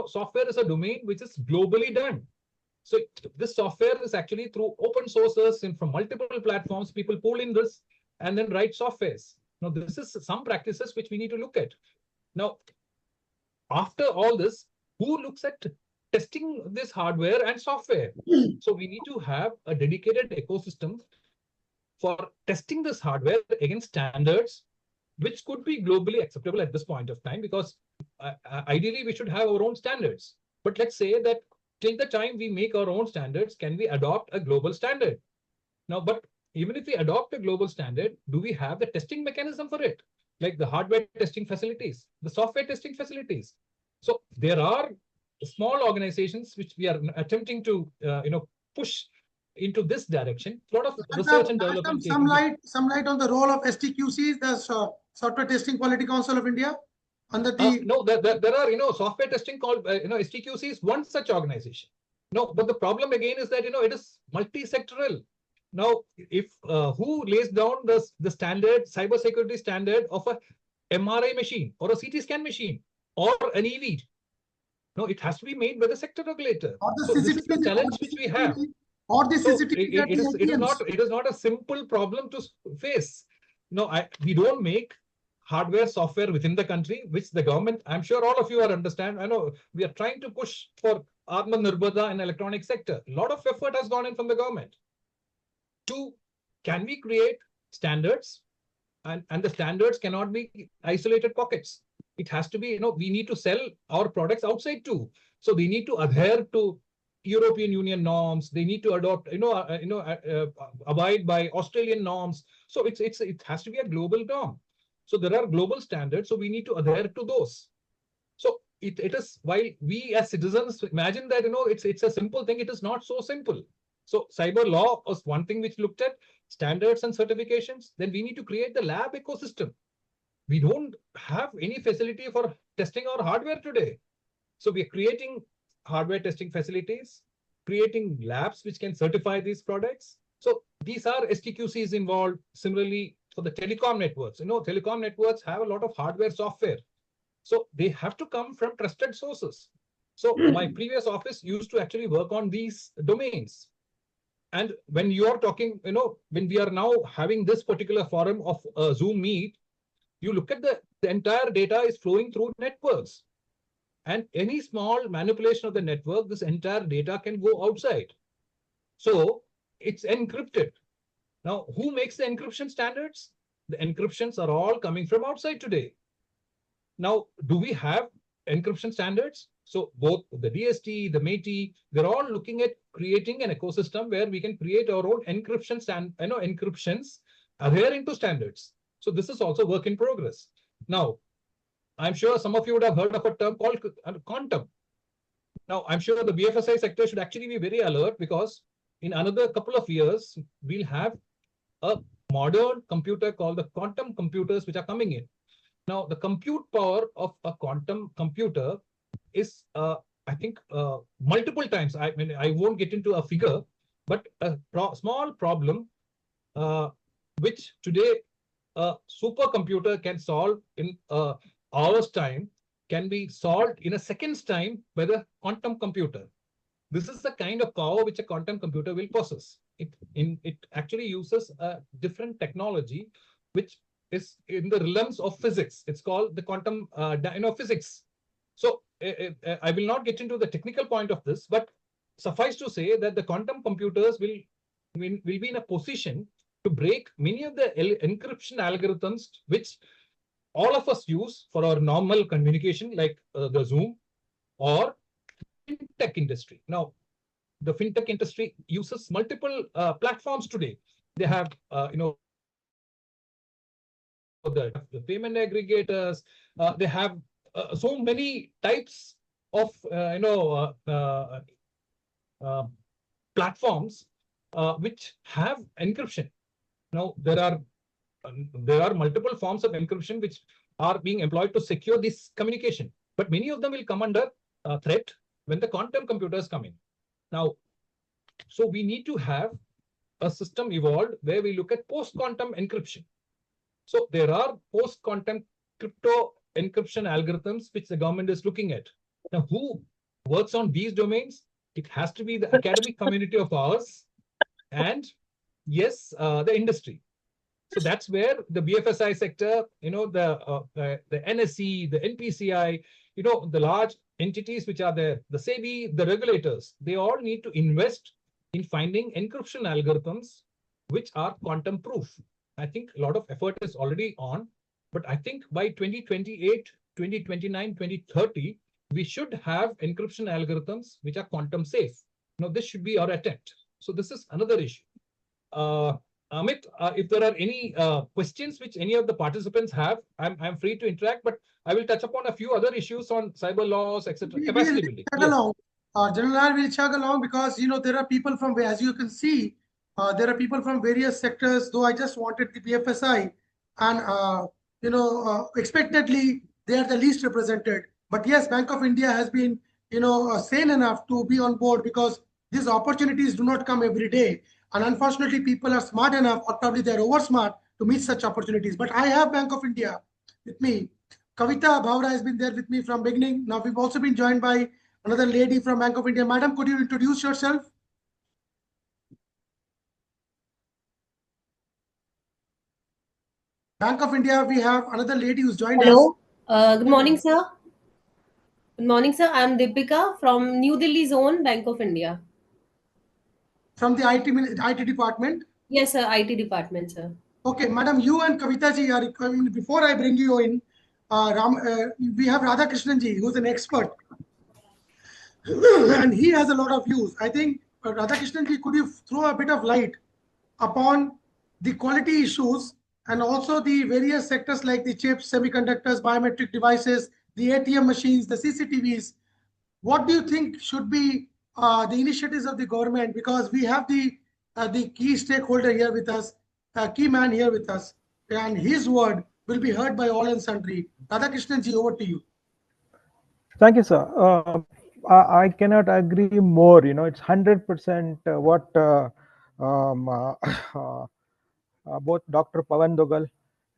software is a domain which is globally done. So this software is actually through open sources and from multiple platforms, people pull in this and then write softwares. Now, this is some practices which we need to look at. Now, after all this, who looks at testing this hardware and software? So we need to have a dedicated ecosystem for testing this hardware against standards which could be globally acceptable at this point of time, because ideally we should have our own standards. But let's say that till the time we make our own standards, can we adopt a global standard? Now, but even if we adopt a global standard, do we have the testing mechanism for it? Like the hardware testing facilities, the software testing facilities. So there are small organizations which we are attempting to push into this direction. A lot of research and development. Some light on the role of STQC, the Software Testing Quality Council of India, under the no, there are software testing called STQC is one such organization. No, but the problem again is that it is multi-sectoral. Now, if who lays down the standard cybersecurity standard of a MRI machine or a CT scan machine or an EV? No, it has to be made by the sector regulator. So this is the challenge which we have. Or the So CCTV it is not a simple problem to face. No, we don't make hardware, software within the country, which the government, I'm sure all of you are understand. I know we are trying to push for Atmanirbharta in electronic sector. A lot of effort has gone in from the government. Two, can we create standards? And the standards cannot be isolated pockets. It has to be, we need to sell our products outside too. So they need to adhere to European Union norms. They need to adopt, abide by Australian norms. So it has to be a global norm. So there are global standards. So we need to adhere to those. So it is, while we as citizens imagine that, it's a simple thing, it is not so simple. So cyber law was one thing which looked at standards and certifications. Then we need to create the lab ecosystem. We don't have any facility for testing our hardware today. So we are creating hardware testing facilities, creating labs which can certify these products. So these are STQCs involved. Similarly, for the telecom networks, telecom networks have a lot of hardware, software. So they have to come from trusted sources. So my previous office used to actually work on these domains. And when you are talking, when we are now having this particular forum of Zoom Meet, you look at the entire data is flowing through networks. And any small manipulation of the network, this entire data can go outside. So it's encrypted. Now, who makes the encryption standards? The encryptions are all coming from outside today. Now, do we have encryption standards? So both the DST, the METI, they're all looking at creating an ecosystem where we can create our own encryption encryptions adhering to standards. So this is also work in progress. Now, I'm sure some of you would have heard of a term called quantum. Now, I'm sure the BFSI sector should actually be very alert, because in another couple of years, we'll have a modern computer called the quantum computers, which are coming in. Now, the compute power of a quantum computer is, I think, multiple times. I mean, I won't get into a figure, but a small problem, which today a supercomputer can solve in hours time, can be solved in a second's time by the quantum computer. This is the kind of power which a quantum computer will possess. It actually uses a different technology, which is in the realms of physics. It's called the quantum physics. So I will not get into the technical point of this, but suffice to say that the quantum computers will be in a position to break many of the encryption algorithms which all of us use for our normal communication, like the Zoom or fintech industry. Now, the fintech industry uses multiple platforms today. They have, the payment aggregators. They have so many types of, platforms which have encryption. Now, there are multiple forms of encryption which are being employed to secure this communication, but many of them will come under threat when the quantum computers come in. Now, so we need to have a system evolved where we look at post-quantum encryption. So there are post-quantum crypto encryption algorithms which the government is looking at. Now, who works on these domains? It has to be the academic community of ours, and yes, the industry. So that's where the BFSI sector, the NSE, the NPCI, the large entities which are there, the SEBI, the regulators, they all need to invest in finding encryption algorithms which are quantum proof. I think a lot of effort is already on, but I think by 2028, 2029, 2030, we should have encryption algorithms which are quantum safe. Now, this should be our attempt. So this is another issue. Amit, if there are any questions which any of the participants have, I'm free to interact, but I will touch upon a few other issues on cyber laws, etc. Capacity building. Chug along. General Nair will chug along because there are people from, as you can see, there are people from various sectors. Though I just wanted the BFSI, and expectedly they are the least represented. But yes, Bank of India has been sane enough to be on board because these opportunities do not come every day. And unfortunately, people are smart enough, or probably they're over smart to meet such opportunities. But I have Bank of India with me. Kavita Bhavra has been there with me from beginning. Now we've also been joined by another lady from Bank of India. Madam, could you introduce yourself? Bank of India, we have another lady who's joined us. Hello. Good morning, sir. Good morning, sir. I'm Deepika from New Delhi Zone, Bank of India. From the IT department? Yes, sir. IT department, sir. Okay, madam, you and Kavita ji are coming. Before I bring you in, we have Radhakrishnan ji, who's an expert. And he has a lot of views. I think, Radhakrishnan ji, could you throw a bit of light upon the quality issues and also the various sectors like the chips, semiconductors, biometric devices, the ATM machines, the CCTVs? What do you think should be the initiatives of the government? Because we have the key stakeholder here with us, key man here with us, and his word will be heard by all and sundry. Radhakrishnan ji, over to you. Thank you, sir. I cannot agree more. It's 100% what both Dr. Pawan Dogal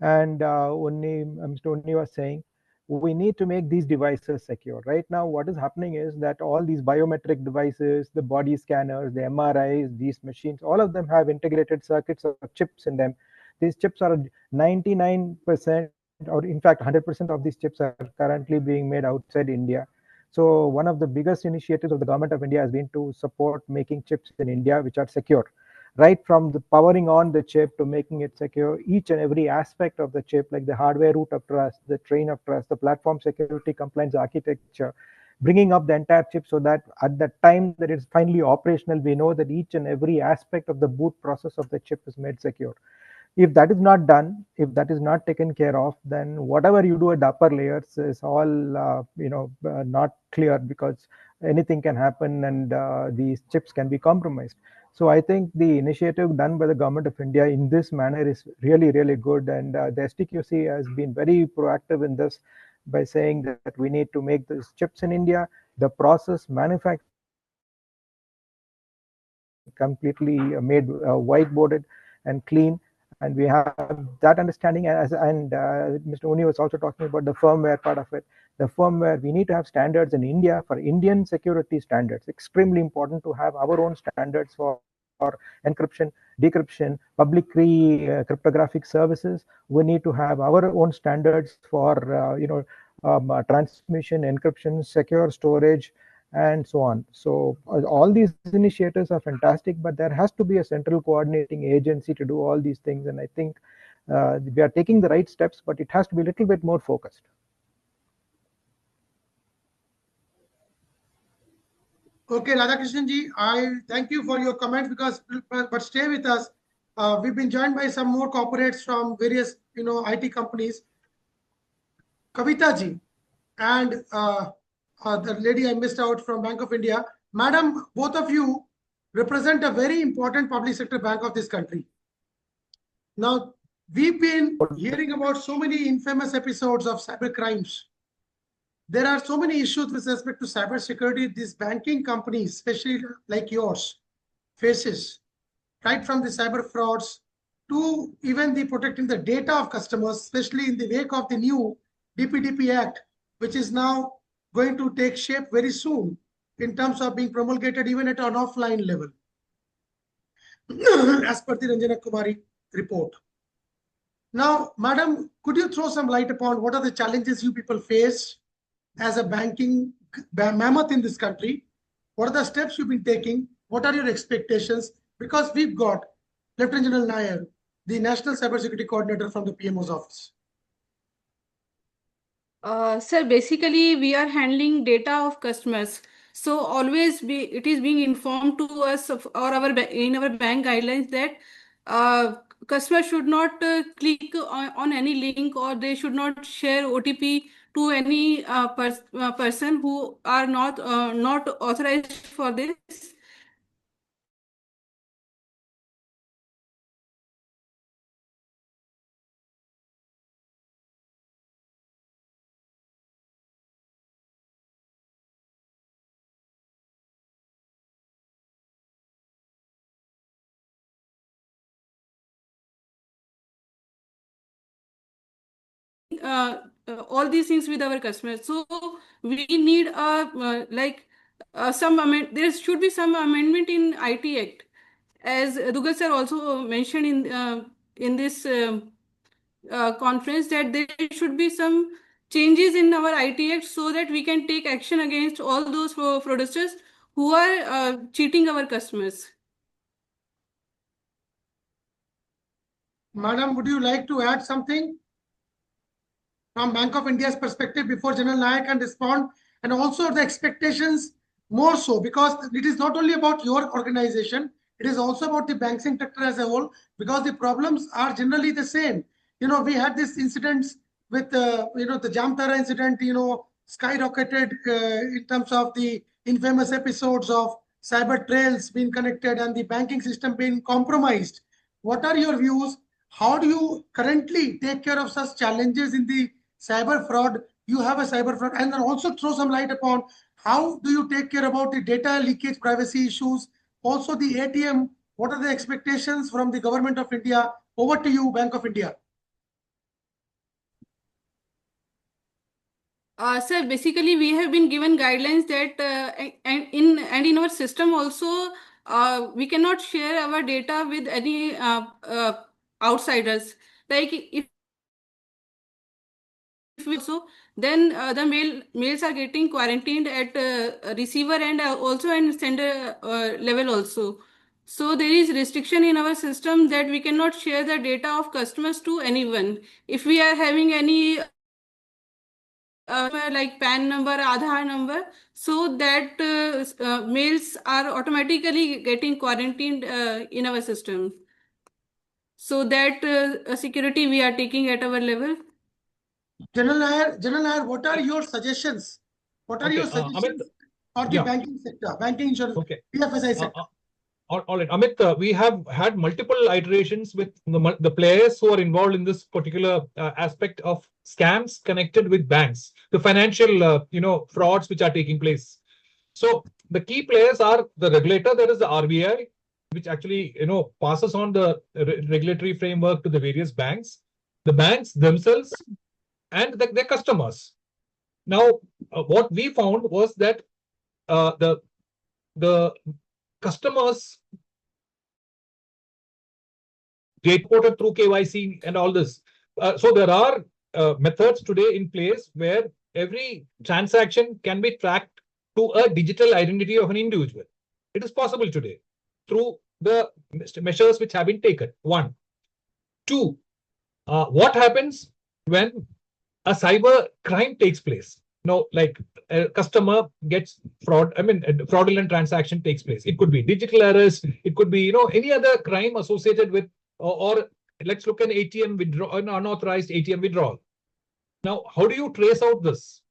and Mr. Unni was saying. We need to make these devices secure. Right now, what is happening is that all these biometric devices, the body scanners, the MRIs, these machines, all of them have integrated circuits or chips in them. These chips are 99%, or in fact 100% of these chips are currently being made outside India. So one of the biggest initiatives of the government of India has been to support making chips in India which are secure. Right from the powering on the chip to making it secure, each and every aspect of the chip, like the hardware root of trust, the train of trust, the platform security compliance architecture, bringing up the entire chip so that at the time that it's finally operational, we know that each and every aspect of the boot process of the chip is made secure. If that is not done, if that is not taken care of, then whatever you do at the upper layers is all not clear, because anything can happen and these chips can be compromised. So I think the initiative done by the government of India in this manner is really, really good, and the STQC has been very proactive in this by saying that we need to make these chips in India, the process manufacturing completely made whiteboarded and clean. And we have that understanding, and Mr. Uni was also talking about the firmware part of it. The firmware, we need to have standards in India for Indian security standards. Extremely important to have our own standards for encryption, decryption, public key cryptographic services. We need to have our own standards for transmission, encryption, secure storage, and so on. So all these initiatives are fantastic, but there has to be a central coordinating agency to do all these things. And I think we are taking the right steps, but it has to be a little bit more focused. Okay, Radhakrishnan ji, I thank you for your comments, but stay with us. We've been joined by some more corporates from various IT companies. Kavita ji and the lady I missed out from Bank of India. Madam, both of you represent a very important public sector bank of this country. Now, we've been hearing about so many infamous episodes of cyber crimes. There are so many issues with respect to cyber security these banking companies, especially like yours, faces, right from the cyber frauds to even the protecting the data of customers, especially in the wake of the new DPDP Act, which is now going to take shape very soon in terms of being promulgated even at an offline level, as per the Ranjana Kumari report. Now, madam, could you throw some light upon what are the challenges you people face as a banking mammoth in this country? What are the steps you've been taking? What are your expectations? Because we've got Lieutenant General Nair, the National Cybersecurity Coordinator from the PMO's office. Sir, basically we are handling data of customers. So always it is being informed to us or in our bank guidelines that customers should not click on any link, or they should not share OTP to any person who are not authorized for this. All these things with our customers. So we need there should be some amendment in IT Act, as Dugal sir also mentioned in this conference, that there should be some changes in our IT Act so that we can take action against all those fraudsters who are cheating our customers. Madam, would you like to add something from Bank of India's perspective before General Nair can respond? And also the expectations more so, because it is not only about your organization, it is also about the banking sector as a whole, because the problems are generally the same. We had this incidents with, the Jamtara incident, skyrocketed in terms of the infamous episodes of cyber trails being connected and the banking system being compromised. What are your views? How do you currently take care of such challenges in the cyber fraud? You have a cyber fraud, and then also throw some light upon how do you take care about the data leakage, privacy issues, also the ATM. What are the expectations from the government of India? Over to you, Bank of India. Sir, basically we have been given guidelines that and in our system also we cannot share our data with any outsiders. Like if we also, then the mails are getting quarantined at receiver and also and sender level also. So there is restriction in our system that we cannot share the data of customers to anyone. If we are having any like PAN number, Aadhaar number, so that mails are automatically getting quarantined in our system. So that security we are taking at our level. General Nair, what are your suggestions? What are your suggestions for the banking sector, banking insurance, PFSI sector? All right, Amit, we have had multiple iterations with the players who are involved in this particular aspect of scams connected with banks, the financial, frauds which are taking place. So the key players are the regulator, that is the RBI, which actually, passes on the regulatory framework to the various banks, the banks themselves, and their customers. Now, what we found was that the customers reported through KYC and all this. So there are methods today in place where every transaction can be tracked to a digital identity of an individual. It is possible today through the measures which have been taken. 1. 2. What happens when a cyber crime takes place? Like a customer gets fraudulent transaction takes place. It could be digital errors. It could be, any other crime associated with, or let's look at ATM withdrawal, an unauthorized ATM withdrawal. Now, how do you trace out this?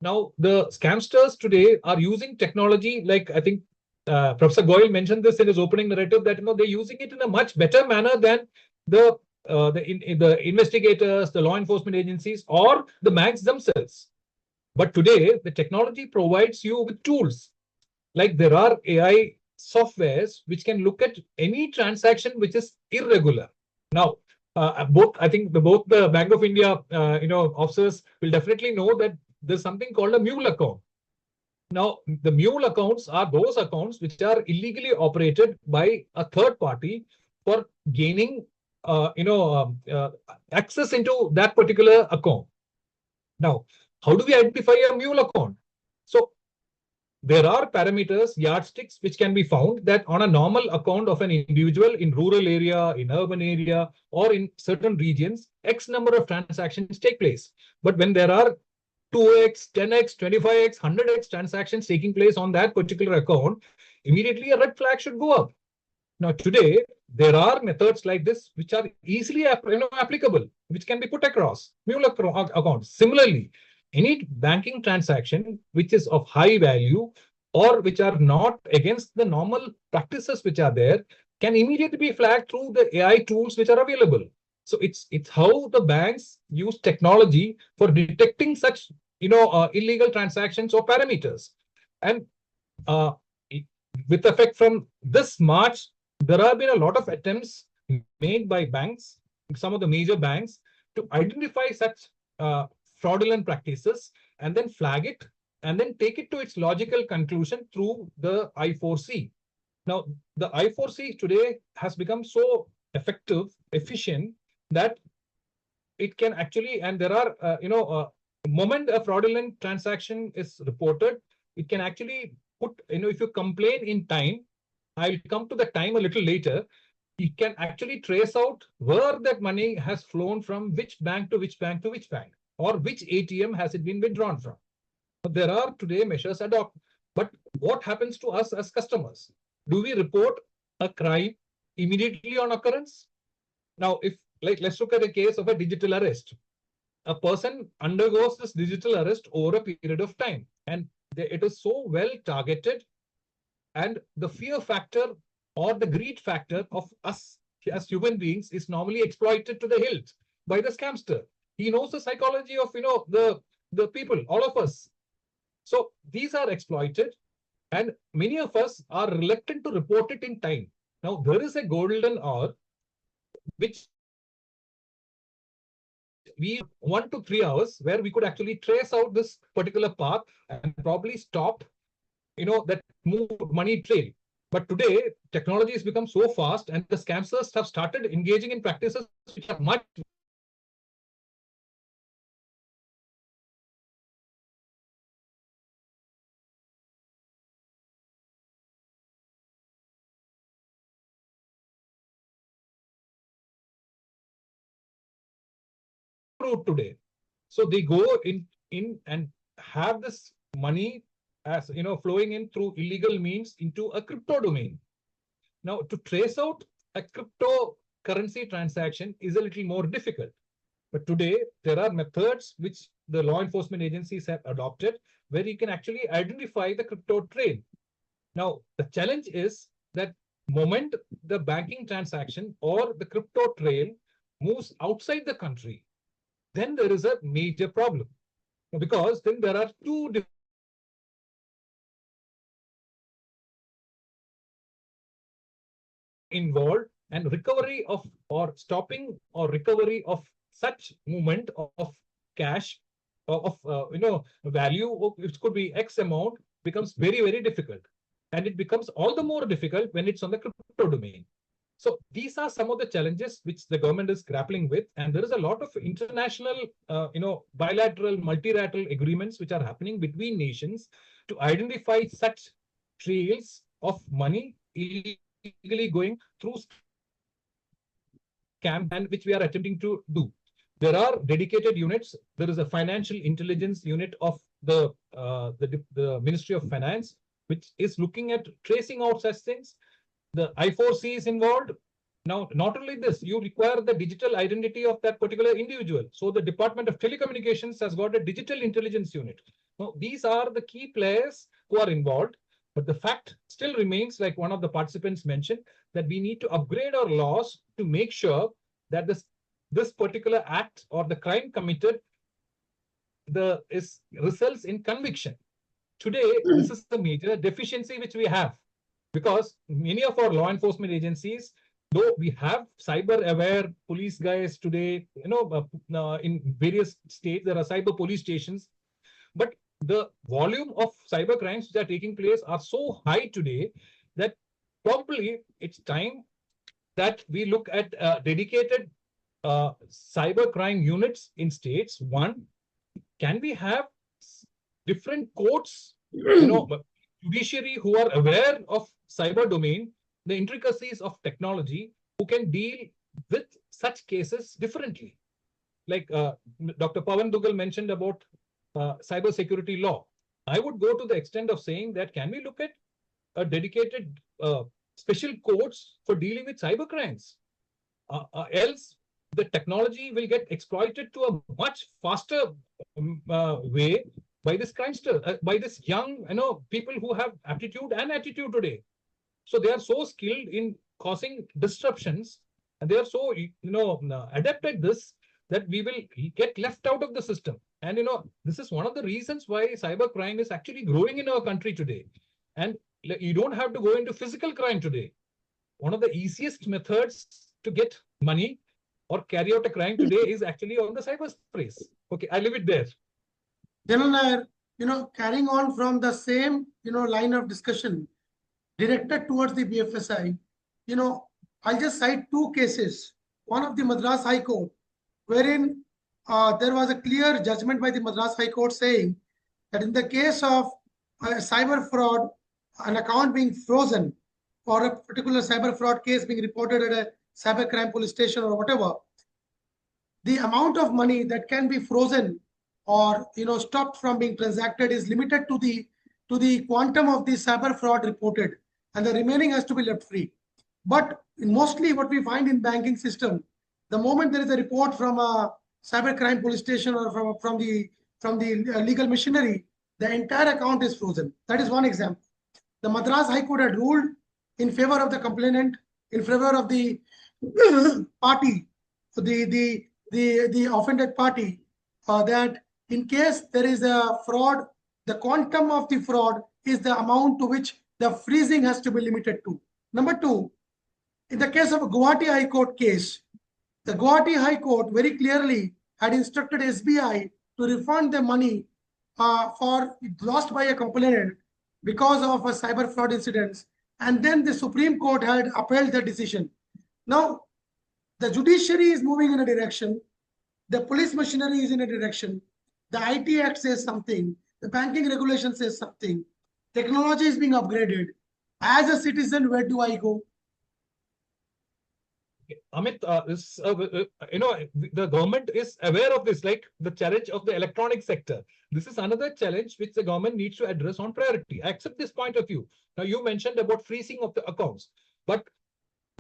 Now, the scamsters today are using technology, like I think Professor Goyal mentioned this in his opening narrative, that they're using it in a much better manner than the investigators, the law enforcement agencies, or the banks themselves. But today, the technology provides you with tools. Like there are AI softwares which can look at any transaction which is irregular. Now, both the Bank of India, officers will definitely know that there's something called a mule account. Now, the mule accounts are those accounts which are illegally operated by a third party for gaining, access into that particular account. Now, how do we identify a mule account? So there are parameters, yardsticks, which can be found that on a normal account of an individual in rural area, in urban area, or in certain regions, X number of transactions take place. But when there are 2x, 10x, 25x, 100x transactions taking place on that particular account, immediately a red flag should go up. Now, today, there are methods like this which are easily applicable, which can be put across mule accounts. Similarly, any banking transaction which is of high value or which are not against the normal practices which are there can immediately be flagged through the AI tools which are available. So it's how the banks use technology for detecting such illegal transactions or parameters. And with effect from this March, there have been a lot of attempts made by banks, some of the major banks, to identify such fraudulent practices and then flag it and then take it to its logical conclusion through the I4C. Now, the I4C today has become so effective, efficient, that it can actually, and there are, moment a fraudulent transaction is reported, it can actually put, if you complain in time, I'll come to the time a little later, it can actually trace out where that money has flown from, which bank to which bank to which bank, or which ATM has it been withdrawn from. There are today measures adopted. But what happens to us as customers? Do we report a crime immediately on occurrence? Now, let's look at a case of a digital arrest. A person undergoes this digital arrest over a period of time, and it is so well targeted, and the fear factor or the greed factor of us as human beings is normally exploited to the hilt by the scamster. He knows the psychology of the people, all of us. So these are exploited, and many of us are reluctant to report it in time. Now, there is a golden hour which we 1 to 3 hours where we could actually trace out this particular path and probably stop that money trail. But today, technology has become so fast and the scammers have started engaging in practices which are much today. So they go in and have this money as flowing in through illegal means into a crypto domain. Now, to trace out a cryptocurrency transaction is a little more difficult. But today, there are methods which the law enforcement agencies have adopted where you can actually identify the crypto trail. Now, the challenge is that moment the banking transaction or the crypto trail moves outside the country, then there is a major problem, because then there are two involved, and recovery of or stopping or recovery of such movement of cash of value, which could be X amount, becomes very, very difficult. And it becomes all the more difficult when it's on the crypto domain. So these are some of the challenges which the government is grappling with, and there is a lot of international, bilateral, multilateral agreements which are happening between nations to identify such trails of money illegally going through scam, and which we are attempting to do. There are dedicated units. There is a financial intelligence unit of the Ministry of Finance, which is looking at tracing out such things. The I4C is involved. Now, not only this, you require the digital identity of that particular individual. So the Department of Telecommunications has got a digital intelligence unit. Now, these are the key players who are involved. But the fact still remains, like one of the participants mentioned, that we need to upgrade our laws to make sure that this particular act or the crime committed results in conviction. Today, this is the major deficiency which we have, because many of our law enforcement agencies, though we have cyber-aware police guys today, in various states, there are cyber police stations, but the volume of cyber crimes which are taking place are so high today that probably it's time that we look at dedicated cyber crime units in states. One, can we have different courts, judiciary who are aware of cyber domain, the intricacies of technology, who can deal with such cases differently. Like Dr. Pawan Dugal mentioned about cyber security law. I would go to the extent of saying that can we look at a dedicated special courts for dealing with cyber crimes? Else the technology will get exploited to a much faster way by this crimester, by this young, people who have aptitude and attitude today. So they are so skilled in causing disruptions, and they are so adept at this that we will get left out of the system. And this is one of the reasons why cyber crime is actually growing in our country today. And you don't have to go into physical crime today. One of the easiest methods to get money or carry out a crime today is actually on the cyberspace. Okay, I leave it there. General Nair, carrying on from the same, line of discussion directed towards the BFSI, I'll just cite two cases. One of the Madras High Court, wherein there was a clear judgment by the Madras High Court saying that in the case of cyber fraud, an account being frozen, or a particular cyber fraud case being reported at a cyber crime police station or whatever, the amount of money that can be frozen or stopped from being transacted is limited to the quantum of the cyber fraud reported, and the remaining has to be left free. But mostly what we find in banking system, the moment there is a report from a cyber crime police station or from the legal machinery, the entire account is frozen. That is one example. The Madras High Court had ruled in favor of the complainant, in favor of the party, the offended party, that in case there is a fraud, the quantum of the fraud is the amount to which the freezing has to be limited to. Number two, in the case of a Guwahati High Court case, the Guwahati High Court very clearly had instructed SBI to refund the money for lost by a complainant because of a cyber fraud incident, and then the Supreme Court had upheld the decision. Now, the judiciary is moving in a direction, the police machinery is in a direction, the IT Act says something, the banking regulation says something, technology is being upgraded. As a citizen, where do I go? Amit, the government is aware of this, like the challenge of the electronic sector. This is another challenge which the government needs to address on priority. I accept this point of view. Now, you mentioned about freezing of the accounts, but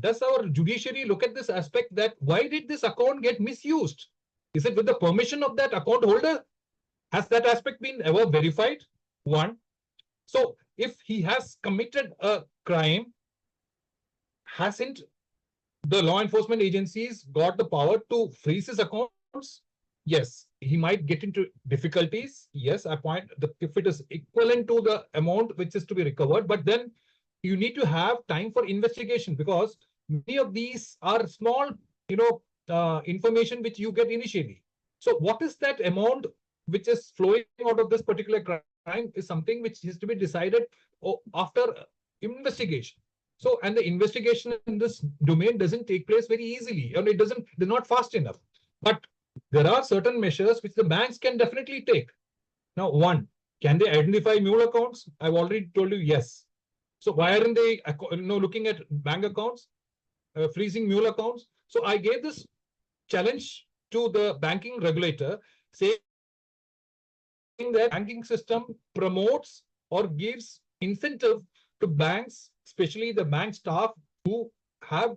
does our judiciary look at this aspect that why did this account get misused? Is it with the permission of that account holder? Has that aspect been ever verified? One. So if he has committed a crime, hasn't the law enforcement agencies got the power to freeze his accounts? Yes, he might get into difficulties. Yes, I point that if it is equivalent to the amount which is to be recovered, but then you need to have time for investigation, because many of these are small, information which you get initially. So what is that amount which is flowing out of this particular crime is something which is to be decided after investigation. So, and the investigation in this domain doesn't take place very easily, and they're not fast enough. But there are certain measures which the banks can definitely take. Now, one, can they identify mule accounts? I've already told you yes. So why aren't they looking at bank accounts, freezing mule accounts? So I gave this challenge to the banking regulator, saying that banking system promotes or gives incentive to banks, especially the bank staff who have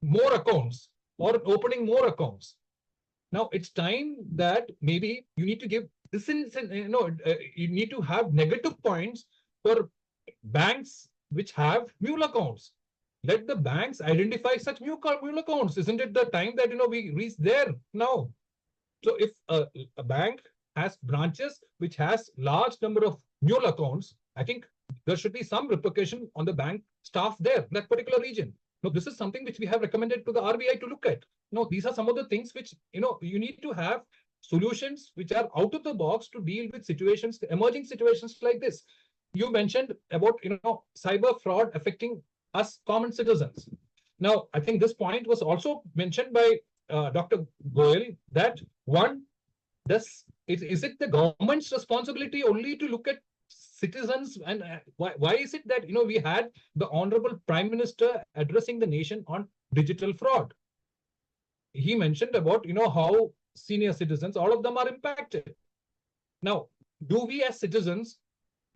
more accounts or opening more accounts. Now it's time that maybe you need to give this, you need to have negative points for banks which have mule accounts. Let the banks identify such mule accounts. Isn't it the time that we reach there now? So if a bank has branches which has large number of mule accounts, I think there should be some repercussion on the bank staff there, that particular region. Now, this is something which we have recommended to the RBI to look at. Now, these are some of the things which, you need to have solutions which are out of the box to deal with situations, emerging situations like this. You mentioned about, cyber fraud affecting us common citizens. Now, I think this point was also mentioned by Dr. Goyal, that one, is it the government's responsibility only to look at citizens, and why is it that we had the honorable Prime Minister addressing the nation on digital fraud? He mentioned about how senior citizens, all of them are impacted. Now, do we as citizens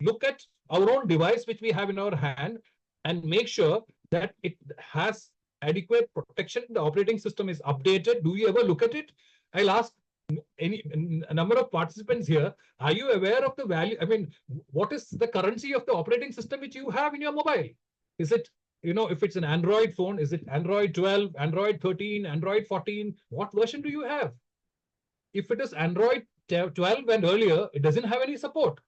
look at our own device which we have in our hand and make sure that it has adequate protection, the operating system is updated? Do you ever look at it? I'll ask a number of participants here, are you aware of the value? I mean, what is the currency of the operating system which you have in your mobile? Is it, if it's an Android phone, is it Android 12, Android 13, Android 14? What version do you have? If it is Android 12 and earlier, it doesn't have any support.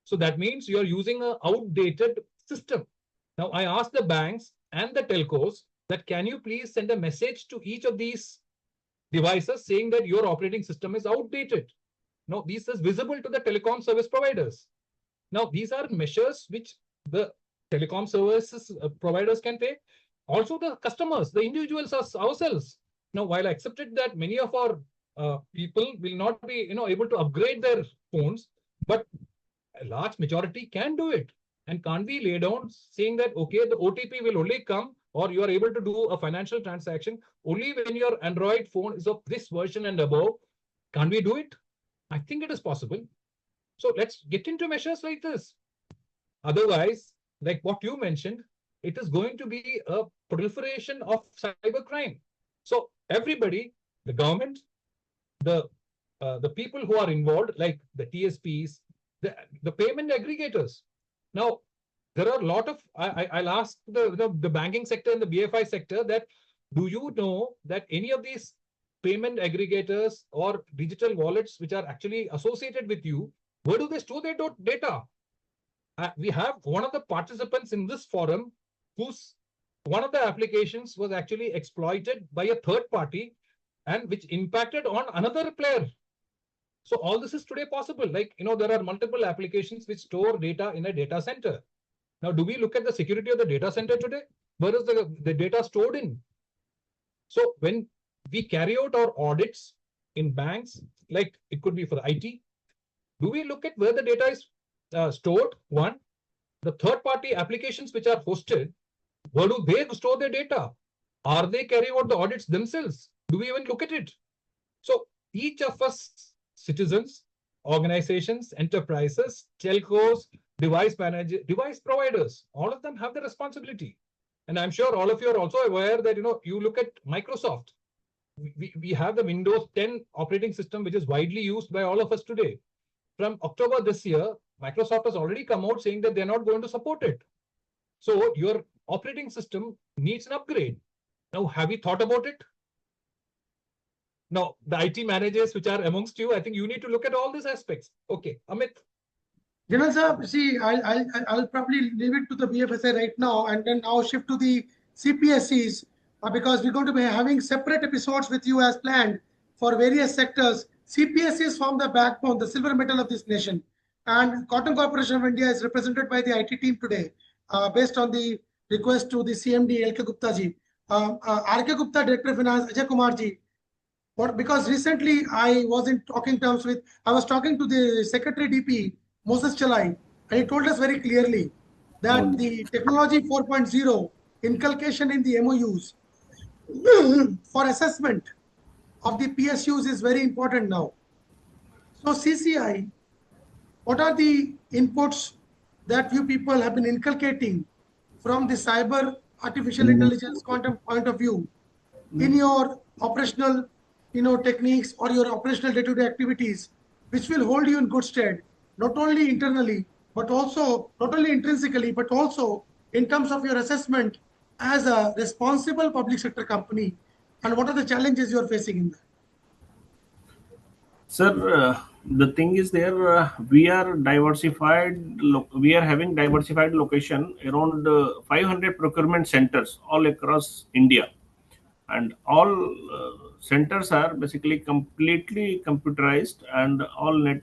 So that means you're using an outdated system. Now, I asked the banks and the telcos that can you please send a message to each of these devices saying that your operating system is outdated. Now, this is visible to the telecom service providers. Now, these are measures which the telecom services providers can take. Also, the customers, the individuals ourselves. Now, while I accepted that many of our people will not be able to upgrade their phones, but a large majority can do it. And can't we lay down saying that, okay, the OTP will only come or you are able to do a financial transaction only when your Android phone is of this version and above? Can't we do it? I think it is possible. So let's get into measures like this. Otherwise, like what you mentioned, it is going to be a proliferation of cybercrime. So everybody, the government, the people who are involved, like the TSPs, the payment aggregators. Now, there are a lot of, I'll ask the banking sector and the BFI sector that, do you know that any of these payment aggregators or digital wallets which are actually associated with you, where do they store their data? We have one of the participants in this forum whose one of the applications was actually exploited by a third party and which impacted on another player. So all this is today possible. Like, there are multiple applications which store data in a data center. Now, do we look at the security of the data center today? Where is the data stored in? So when we carry out our audits in banks, like it could be for IT, do we look at where the data is stored? One, the third-party applications which are hosted, where do they store their data? Are they carrying out the audits themselves? Do we even look at it? So each of us, citizens, organizations, enterprises, telcos, device managers, device providers, all of them have the responsibility. And I'm sure all of you are also aware that, you look at Microsoft. We have the Windows 10 operating system, which is widely used by all of us today. From October this year, Microsoft has already come out saying that they're not going to support it. So your operating system needs an upgrade. Now, have you thought about it? Now, the IT managers which are amongst you, I think you need to look at all these aspects. Okay, Amit. General sir, see, I'll probably leave it to the BFSI right now and then now shift to the CPSCs because we're going to be having separate episodes with you as planned for various sectors. CPSCs form the backbone, the silver medal of this nation. And Cotton Corporation of India is represented by the IT team today based on the request to the CMD LK Gupta ji. RK Gupta, Director of Finance, Ajay Kumar ji. Because recently I was talking to the Secretary DP, Moses Chalai, and he told us very clearly that the technology 4.0 inculcation in the MOUs for assessment of the PSUs is very important now. So CCI, what are the inputs that you people have been inculcating from the cyber artificial intelligence quantum point of view in your operational techniques or your operational day-to-day activities, which will hold you in good stead, not only internally, but also not only intrinsically, but also in terms of your assessment as a responsible public sector company, and what are the challenges you are facing in that? Sir, the thing is there, we are diversified. We are having diversified location around 500 procurement centers all across India, and all centers are basically completely computerized, and all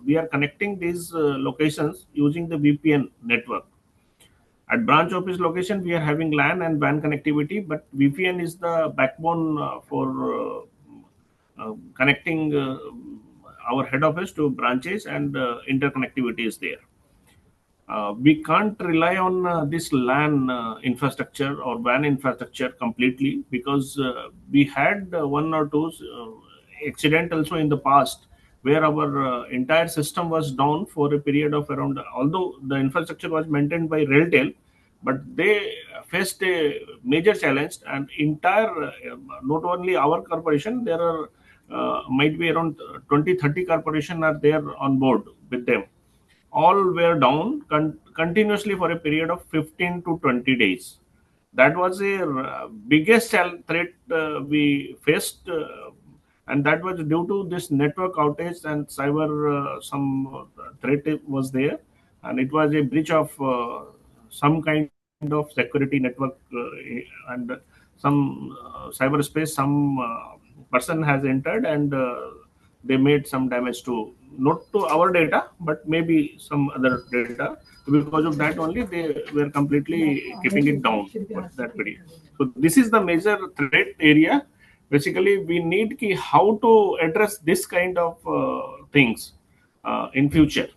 we are connecting these locations using the VPN network. At branch office location, we are having LAN and WAN connectivity, but VPN is the backbone for connecting our head office to branches, and interconnectivity is there. we can't rely on this LAN infrastructure or WAN infrastructure completely, because we had one or two accident also in the past where our entire system was down for a period of around, although the infrastructure was maintained by Railtel, but they faced a major challenge, and entire, not only our corporation, there are might be around 20-30 corporation are there on board with them. All were down continuously for a period of 15 to 20 days. That was a biggest threat we faced, and that was due to this network outage and cyber some threat was there, and it was a breach of some kind of security network, and some cyberspace, some person has entered, and they made some damage to, not to our data, but maybe some other data. Because of that only, they were completely keeping it down for that period. So this is the major threat area. Basically, we need how to address this kind of things in future.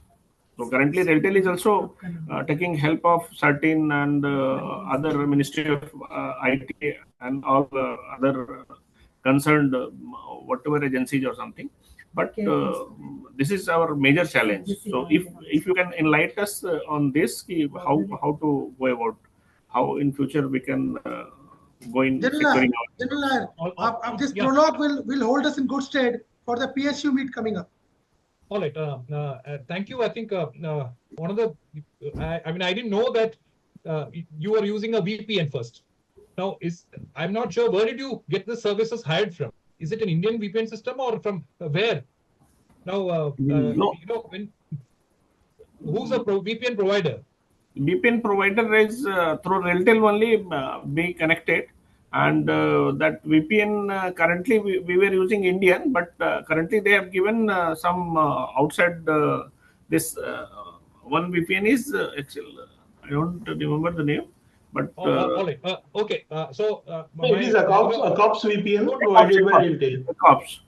So currently, Railtel is also taking help of certain and other Ministry of IT and all other concerned whatever agencies or something. But this is our major challenge. So if you can enlighten us on this, how to go about, how in future we can go in securing our. General Nair, this prologue will hold us in good stead for the PSU meet coming up. All right. Thank you. I think one of the, I mean, I didn't know that you were using a VPN first. Now, I'm not sure, where did you get the services hired from? Is it an Indian VPN system or from where? Now, No. you know, who's a VPN provider? VPN provider is through Railtel only be connected, and that VPN currently we were using Indian, but currently they have given some outside this one VPN is actually, I don't remember the name, but all right. Okay. It is a COPS VPN provided by Railtel. COPS.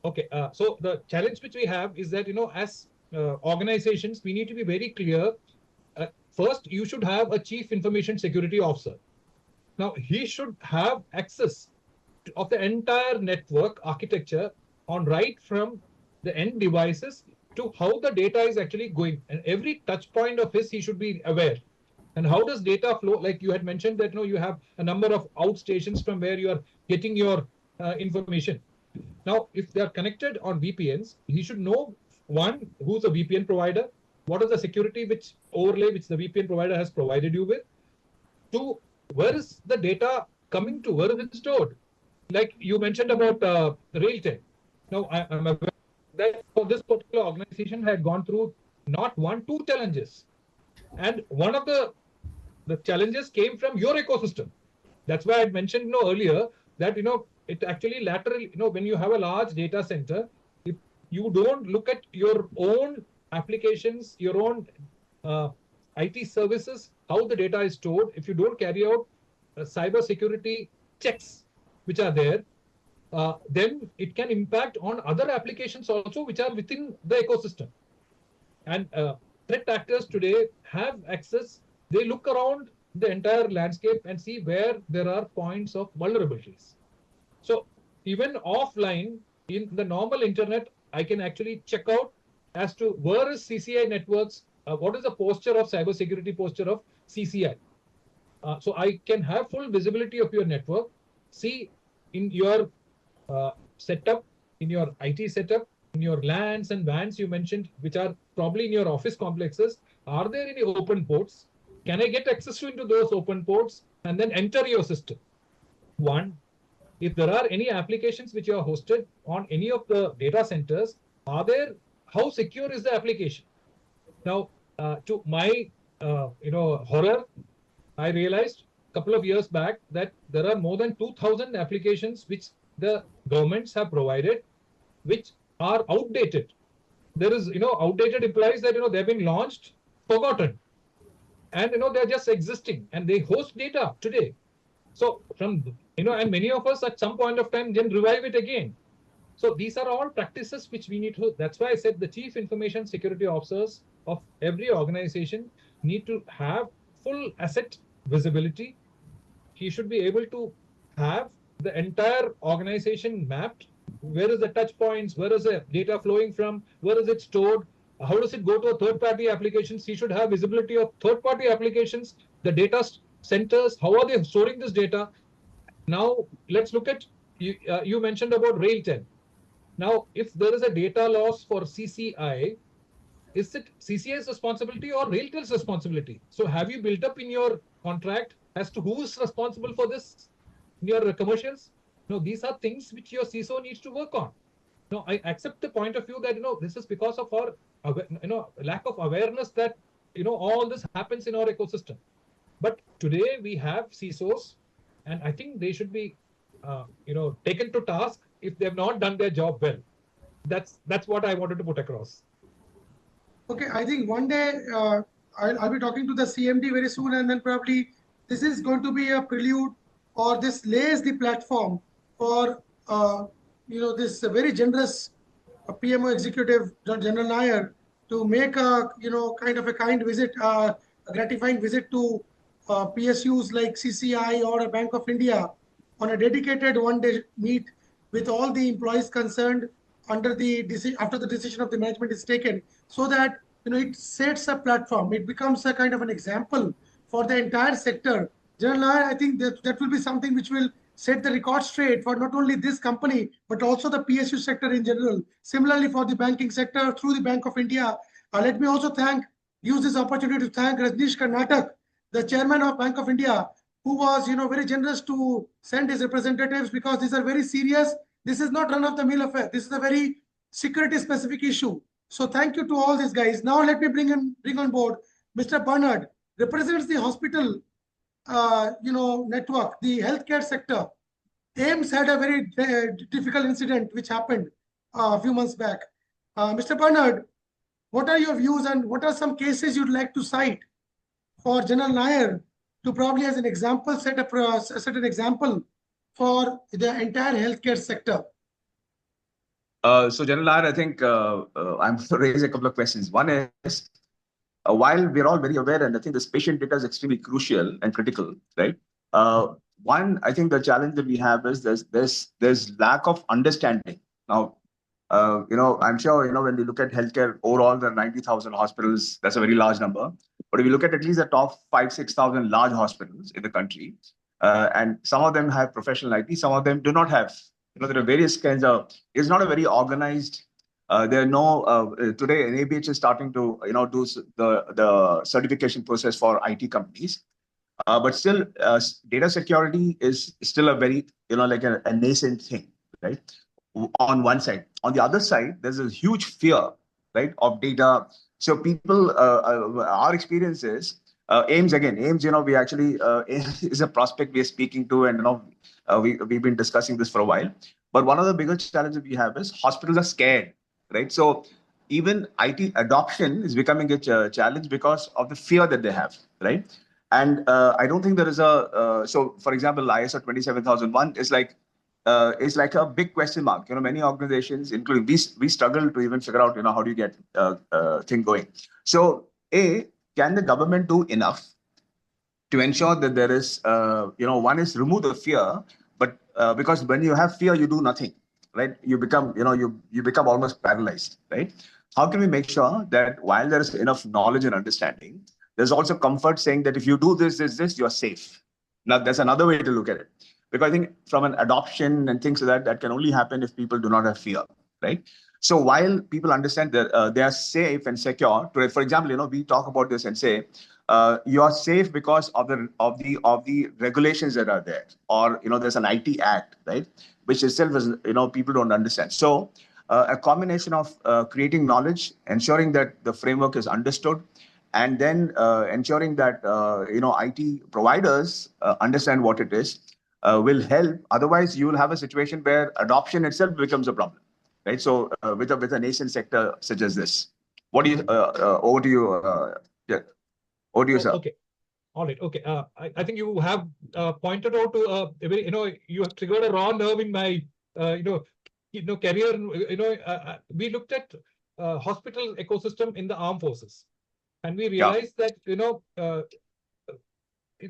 Okay. So the challenge which we have is that, as organizations, we need to be very clear. First, you should have a chief information security officer. Now, he should have access of the entire network architecture on right from the end devices to how the data is actually going. And every touch point of his, he should be aware. And how does data flow? Like you had mentioned that you have a number of outstations from where you are getting your information. Now, if they are connected on VPNs, he should know, one, who's a VPN provider, what is the security overlay which the VPN provider has provided you with. Two, where is the data coming to? Where is it stored? Like you mentioned about Railtel. Now, I'm aware that this particular organization had gone through not one, two challenges. And one of the challenges came from your ecosystem. That's why I mentioned earlier that it actually laterally, when you have a large data center, if you don't look at your own applications, your own IT services, how the data is stored, if you don't carry out cyber security checks which are there, then it can impact on other applications also which are within the ecosystem. And threat actors today have access. They look around the entire landscape and see where there are points of vulnerabilities. So even offline, in the normal internet, I can actually check out as to where is CCI networks, what is the posture of cybersecurity posture of CCI. So I can have full visibility of your network, see in your setup, in your IT setup, in your LANs and WANs you mentioned, which are probably in your office complexes, are there any open ports? Can I get access into those open ports and then enter your system? One, if there are any applications which are hosted on any of the data centers, how secure is the application? Now, to my horror, I realized a couple of years back that there are more than 2,000 applications which the governments have provided, which are outdated. There is, outdated implies that, they've been launched, forgotten. And, they're just existing and they host data today. So from, and many of us at some point of time then revive it again. So these are all practices which we need to, that's why I said the chief information security officers of every organization need to have full asset visibility. He should be able to have the entire organization mapped. Where is the touch points? Where is the data flowing from? Where is it stored? How does it go to a third-party applications? He should have visibility of third-party applications, the data centers. How are they storing this data? Now let's look at you. You mentioned about Rail10. Now, if there is a data loss for CCI, is it CCI's responsibility or RailTel's responsibility? So have you built up in your contract as to who is responsible for this in your commercials? No, these are things which your CISO needs to work on. No, I accept the point of view that this is because of our lack of awareness that all this happens in our ecosystem. But today we have CISOs, and I think they should be taken to task if they have not done their job well. That's what I wanted to put across. Okay, I think one day I'll be talking to the CMD very soon, and then probably this is going to be a prelude, or this lays the platform for this very generous PMO executive General Nair to make a kind of a kind visit, a gratifying visit to PSUs like CCI or a Bank of India on a dedicated one-day meet with all the employees concerned after the decision of the management is taken, so that it sets a platform. It becomes a kind of an example for the entire sector. General Nair, I think that will be something which will set the record straight for not only this company, but also the PSU sector in general. Similarly, for the banking sector through the Bank of India. Let me also use this opportunity to thank Rajneesh Karnatak, the chairman of Bank of India, who was very generous to send his representatives, because these are very serious. This is not run-of-the-mill affair. This is a very security-specific issue. So thank you to all these guys. Now let me bring on board Mr. Bernard, represents the hospital network, the healthcare sector. AIMS had a very difficult incident which happened a few months back. Mr. Bernard, what are your views, and what are some cases you'd like to cite for General Nair to probably as an example set an example for the entire healthcare sector? So General Nair, I think I'm going to raise a couple of questions. One is, while we're all very aware, and I think this patient data is extremely crucial and critical, right? One, I think the challenge that we have is there's lack of understanding. Now, I'm sure, when we look at healthcare overall, there are 90,000 hospitals. That's a very large number. But if you look at least the top 6,000 large hospitals in the country, and some of them have professional IT, some of them do not have. There are various kinds of, it's not a very organized, there are no, today NABH is starting to, do the certification process for IT companies. But still, data security is still a very, like a nascent thing, right? On one side. On the other side, there's a huge fear, right, of data. So people, our experience is, AIMS, we actually, is a prospect we are speaking to, and, we've been discussing this for a while. But one of the biggest challenges we have is hospitals are scared, right? So even IT adoption is becoming a challenge because of the fear that they have, right? And I don't think there is so for example, ISO 27001 is like a big question mark. Many organizations, including we struggle to even figure out, how do you get thing going. So can the government do enough to ensure that there is, one is remove the fear, but because when you have fear, you do nothing, right? You become, you become almost paralyzed, right? How can we make sure that while there is enough knowledge and understanding, there's also comfort saying that if you do this, you're safe. Now, there's another way to look at it. Because I think from an adoption and things like that can only happen if people do not have fear, right? So while people understand that they are safe and secure, for example, we talk about this and say, you are safe because of the regulations that are there, or there's an IT Act, right, which itself is people don't understand. So a combination of creating knowledge, ensuring that the framework is understood, and then ensuring that IT providers understand what it is will help. Otherwise, you will have a situation where adoption itself becomes a problem, right? So with a nascent sector such as this, what do you over to you? Yeah. Over to you, sir. Okay. All right. Okay. I think you have pointed out to a very, you have triggered a raw nerve in my, career. We looked at hospital ecosystem in the armed forces. and we realized that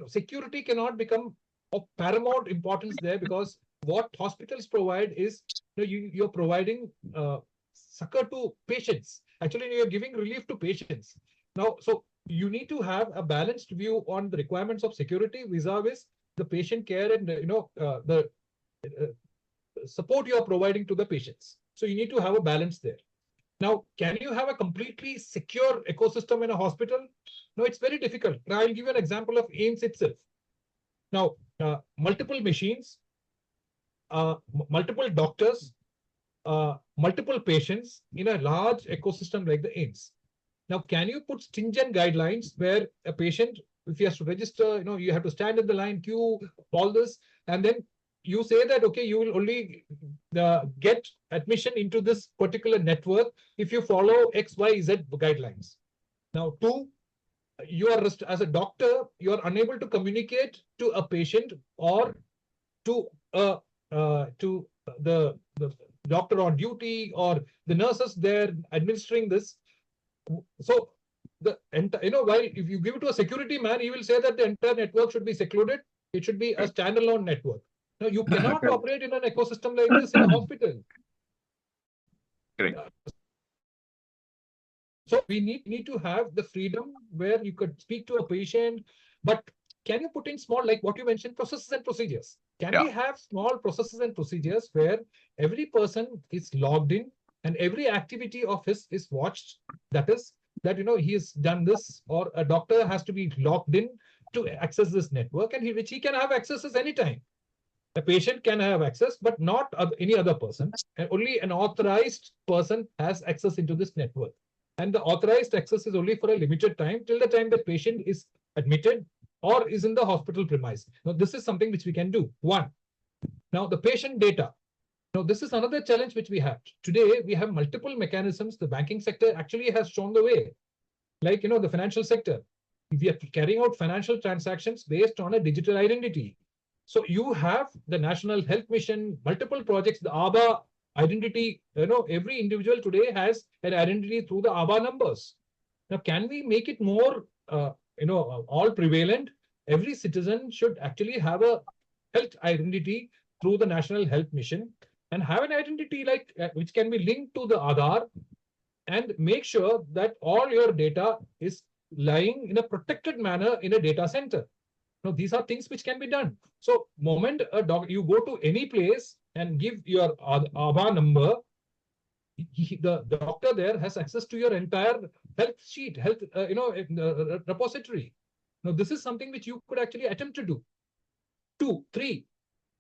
security cannot become of paramount importance there, because what hospitals provide is you're providing succor to patients. Actually, you're giving relief to patients. Now, so you need to have a balanced view on the requirements of security vis-a-vis the patient care and the support you are providing to the patients. So you need to have a balance there. Now, can you have a completely secure ecosystem in a hospital? No, it's very difficult. Now, I'll give you an example of AIMS itself. Now, multiple machines, multiple doctors, multiple patients in a large ecosystem like the AIMS. Now, can you put stringent guidelines where a patient, if he has to register, you have to stand in the line, queue, all this, and then you say that, okay, you will only get admission into this particular network if you follow X, Y, Z guidelines. Now, two, you are, as a doctor, you are unable to communicate to a patient or to the doctor on duty or the nurses there administering this. So the entire, while if you give it to a security man, he will say that the entire network should be secluded. It should be a standalone network. Now, you cannot operate in an ecosystem like this in a hospital. Correct. So we need to have the freedom where you could speak to a patient, but can you put in small, like what you mentioned, processes and procedures? Can we have small processes and procedures where every person is logged in and every activity of his is watched? That is, that he has done this, or a doctor has to be logged in to access this network, and which he can have access anytime. The patient can have access, but not any other person, and only an authorized person has access into this network. And the authorized access is only for a limited time, till the time the patient is admitted or is in the hospital premise. Now, this is something which we can do. One. Now, the patient data. Now, this is another challenge which we have. Today, we have multiple mechanisms. The banking sector actually has shown the way. Like, the financial sector. We are carrying out financial transactions based on a digital identity. So you have the National Health Mission, multiple projects, the ABA identity. Every individual today has an identity through the ABA numbers. Now, can we make it more, all prevalent? Every citizen should actually have a health identity through the National Health Mission, and have an identity like which can be linked to the Aadhaar, and make sure that all your data is lying in a protected manner in a data center. Now, these are things which can be done. So, moment you go to any place and give your Aadhaar number, the doctor there has access to your entire health sheet, health repository. Now, this is something which you could actually attempt to do. 2, 3.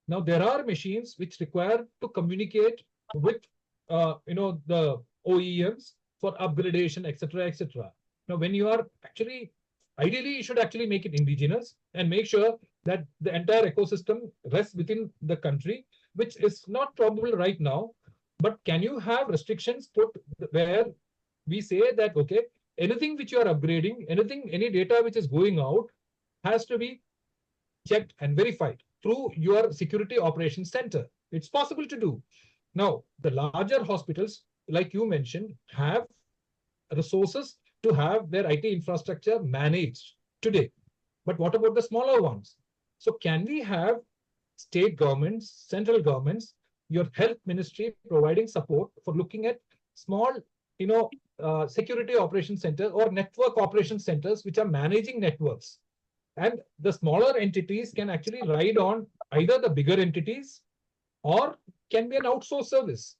Now, there are machines which require to communicate with the OEMs for upgradation, etc., etc. Now, when you are actually, ideally, you should actually make it indigenous and make sure that the entire ecosystem rests within the country, which is not probable right now. But can you have restrictions put where we say that, okay, anything which you are upgrading, any data which is going out has to be checked and verified through your security operations center. It's possible to do. Now, the larger hospitals, like you mentioned, have resources to have their IT infrastructure managed today. But what about the smaller ones? So can we have state governments, central governments, your health ministry providing support for looking at small, security operations center or network operations centers which are managing networks? And the smaller entities can actually ride on either the bigger entities or can be an outsourced service.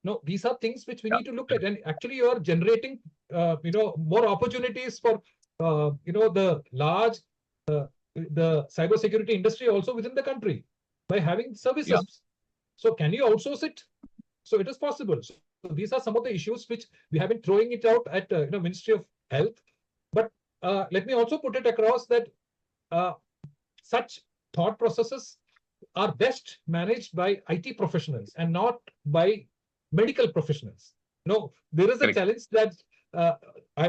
No, these are things which we need to look at, and actually you are generating, more opportunities for, the large, the cybersecurity industry also within the country by having services. Yeah. So can you outsource it? So it is possible. So these are some of the issues which we have been throwing it out at, Ministry of Health. But let me also put it across that such thought processes are best managed by IT professionals and not by medical professionals. No, there is a challenge that I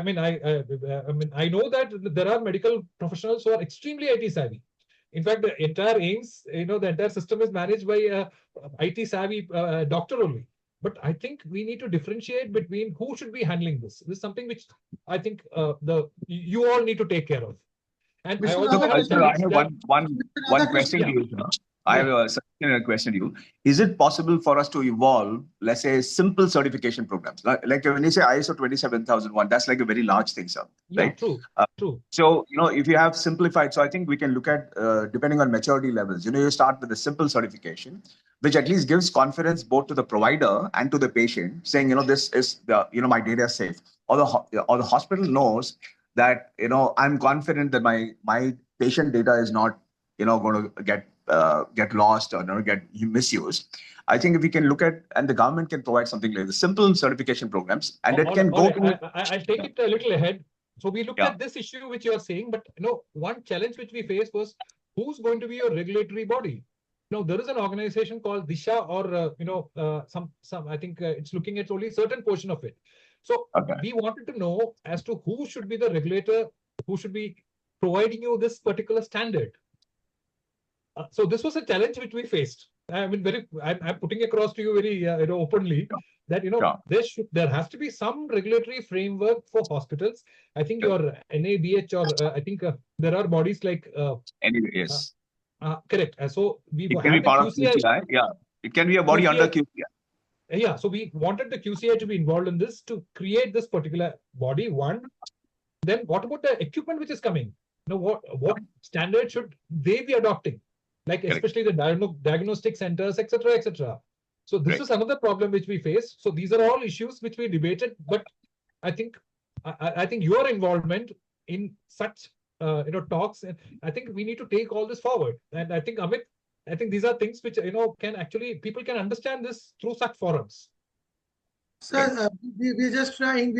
know that there are medical professionals who are extremely IT savvy. In fact, the entire AIMS, the entire system is managed by a IT savvy doctor only. But I think we need to differentiate between who should be handling this. This is something which I think you all need to take care of. And I Mr. also have a Sir, I challenge have that one question yeah, to you, sir. I have a suggestion and a question to you. Is it possible for us to evolve, let's say, simple certification programs? Like when you say ISO 27001, that's like a very large thing, sir. yeah, Right? true, true. So, if you have simplified, so I think we can look at, depending on maturity levels, you start with a simple certification, which at least gives confidence both to the provider and to the patient, saying, this is my data is safe. Or the hospital knows that, I'm confident that my patient data is not, going to get lost or get misused. I think if we can look at, and the government can provide something like the simple certification programs, and it can go to. I'll take it a little ahead. So we looked Yeah. at this issue which you are saying, but one challenge which we faced was who's going to be your regulatory body. There is an organization called Disha, or some. I think it's looking at only certain portion of it. So we wanted to know as to who should be the regulator, who should be providing you this particular standard. So this was a challenge which we faced. I mean, I'm putting across to you very openly that there has to be some regulatory framework for hospitals. I think your NABH or I think there are bodies like Anyway, yes. Correct. So we It can be had the part of QCI. QCI. Yeah, it can be a body under QCI. Yeah, so we wanted the QCI to be involved in this to create this particular body. One, then what about the equipment which is coming? What standard should they be adopting? Like especially the diagnostic centers, etc., etc. So this is another problem which we face. So these are all issues which we debated. But I think your involvement in such talks, and I think we need to take all this forward. And I think Amit, I think these are things which can actually people can understand this through such forums. Sir, we're just trying,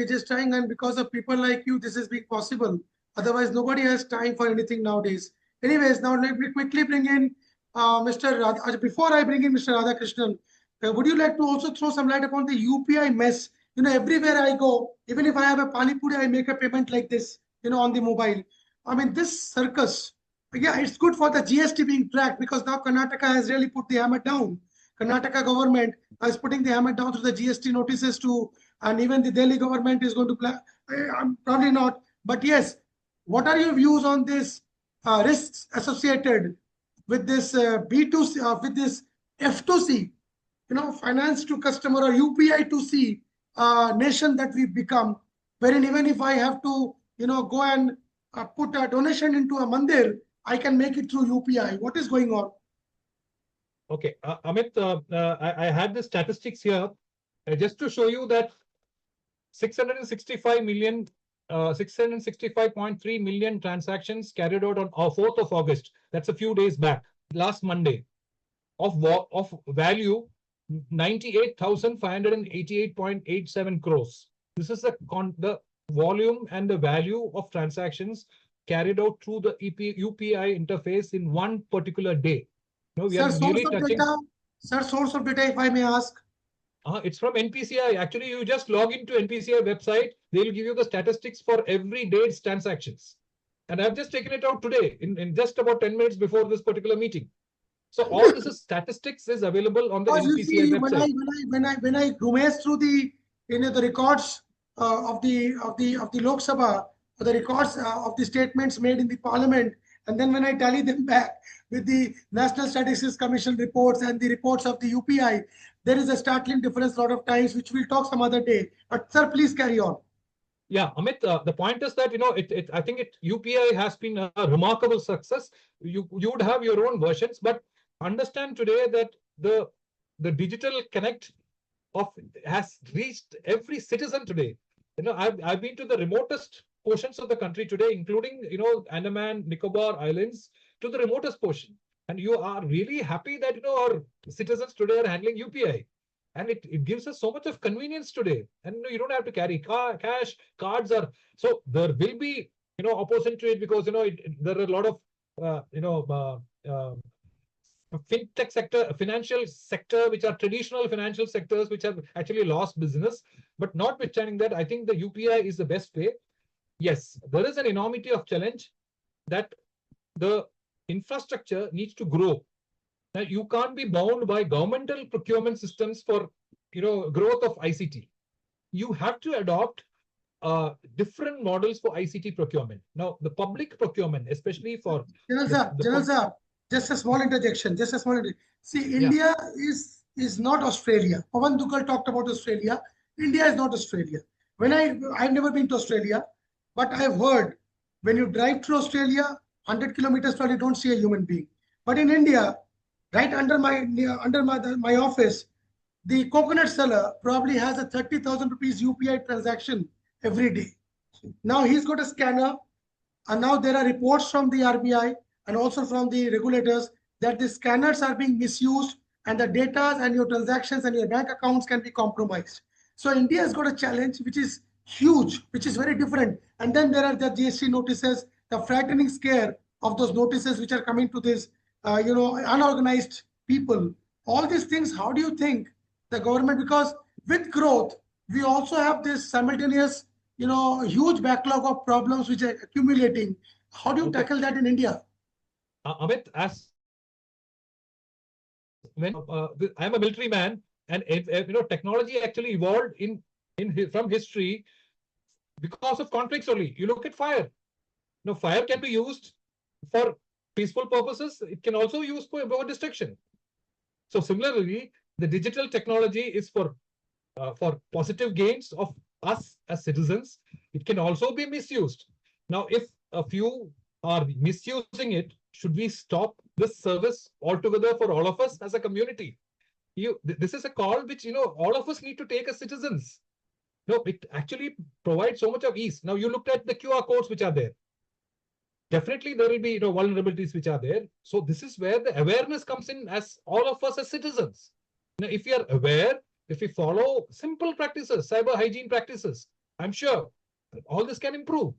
and because of people like you, this is being possible. Otherwise, nobody has time for anything nowadays. Anyways, now let me quickly bring in Mr. Radha. Before I bring in Mr. Radhakrishnan, would you like to also throw some light upon the UPI mess? Everywhere I go, even if I have a pani puri, I make a payment like this, on the mobile. I mean, this circus. Yeah, it's good for the GST being tracked because now Karnataka has really put the hammer down. Karnataka government is putting the hammer down through the GST notices too, and even the Delhi government is going to play. Probably not, but yes. What are your views on this risks associated with this B2C, with this F2C, finance to customer or UPI to C nation that we've become, wherein even if I have to, go and put a donation into a mandir, I can make it through UPI. What is going on? Okay, Amit, I had the statistics here just to show you that 665.3 million transactions carried out on 4th of August. That's a few days back, last Monday, of value 98,588.87 crores. This is the volume and the value of transactions carried out through the UPI interface in one particular day. Sir, source of data, if I may ask. It's from NPCI. Actually, you just log into NPCI website. They'll give you the statistics for every day's transactions. And I've just taken it out today in just about 10 minutes before this particular meeting. So all this is statistics is available on the NPCI website. When I rummage through the the records of the Lok Sabha, the records of the statements made in the Parliament, and then when I tally them back with the National Statistics Commission reports and the reports of the UPI, there is a startling difference a lot of times, which we'll talk some other day. But sir, please carry on. Yeah, Amit, the point is that, I think UPI has been a remarkable success. You would have your own versions, but understand today that the digital connect has reached every citizen today. I've been to the remotest portions of the country today, including, Andaman, Nicobar Islands, to the remotest portion. And you are really happy that, our citizens today are handling UPI. And it gives us so much of convenience today. And you don't have to carry cash, cards are. So there will be, opposition to it because, there are a lot of, fintech sector, financial sector, which are traditional financial sectors, which have actually lost business. But notwithstanding that, I think the UPI is the best way. Yes, there is an enormity of challenge that the infrastructure needs to grow. Now, you can't be bound by governmental procurement systems for growth of ICT, you have to adopt different models for ICT procurement. Now, the public procurement, especially for General sir, just a small interjection. See, India is not Australia. Pawan Duggal talked about Australia. India is not Australia. I've never been to Australia, but I've heard when you drive through Australia, 100 kilometers, you don't see a human being. But in India, right under my office, the coconut seller probably has a 30,000 rupees UPI transaction every day. Now he's got a scanner, and now there are reports from the RBI and also from the regulators that the scanners are being misused and the data and your transactions and your bank accounts can be compromised. So India has got a challenge which is huge, which is very different. And then there are the GST notices, the frightening scare of those notices which are coming to this, unorganized people. All these things, how do you think the government, because with growth, we also have this simultaneous, huge backlog of problems which are accumulating. How do you tackle that in India? Amit, I'm a military man, and technology actually evolved from history because of conflicts only. You look at fire. Fire can be used for peaceful purposes. It can also be used for destruction. So similarly, the digital technology is for positive gains of us as citizens. It can also be misused. Now, if a few are misusing it, should we stop this service altogether for all of us as a community? This is a call which all of us need to take as citizens. It actually provides so much of ease. Now, you looked at the QR codes which are there. Definitely, there will be vulnerabilities which are there. So this is where the awareness comes in as all of us as citizens. If we are aware, if we follow simple practices, cyber hygiene practices, I'm sure all this can improve.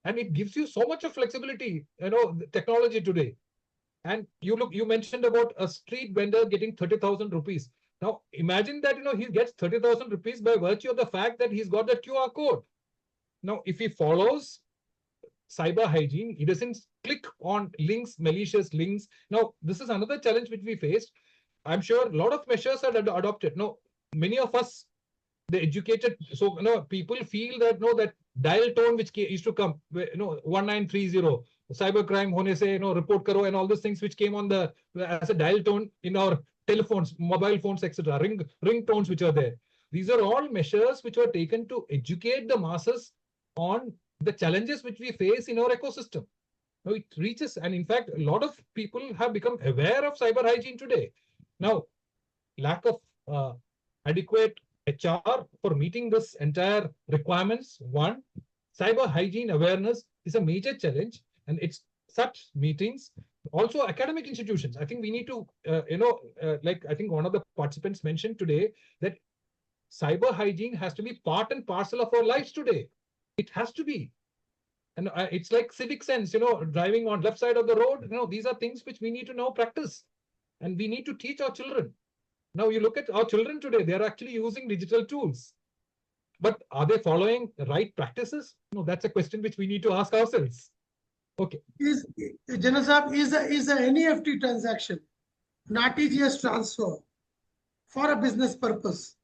And it gives you so much of flexibility, technology today. And you mentioned about a street vendor getting 30,000 rupees. Now, imagine that, he gets 30,000 rupees by virtue of the fact that he's got that QR code. Now, if he follows cyber hygiene, he doesn't click on links, malicious links. Now, this is another challenge which we faced. I'm sure a lot of measures are adopted. Many of us, the educated, so people feel that that dial tone which used to come, 1930, cybercrime hone se, report karo, and all those things which came on as a dial tone in our telephones, mobile phones, etc., ring tones which are there. These are all measures which were taken to educate the masses on the challenges which we face in our ecosystem. Now it reaches, and in fact, a lot of people have become aware of cyber hygiene today. Now, lack of adequate HR for meeting this entire requirements. One, cyber hygiene awareness is a major challenge, and it's such meetings. Also, academic institutions. I think we need to, like I think one of the participants mentioned today, that cyber hygiene has to be part and parcel of our lives today. It has to be. And it's like civic sense, driving on left side of the road. These are things which we need to now practice, and we need to teach our children. Now, you look at our children today, they are actually using digital tools. But are they following the right practices? That's a question which we need to ask ourselves. Okay. General Saab, is a NEFT transaction, an RTGS transfer for a business purpose,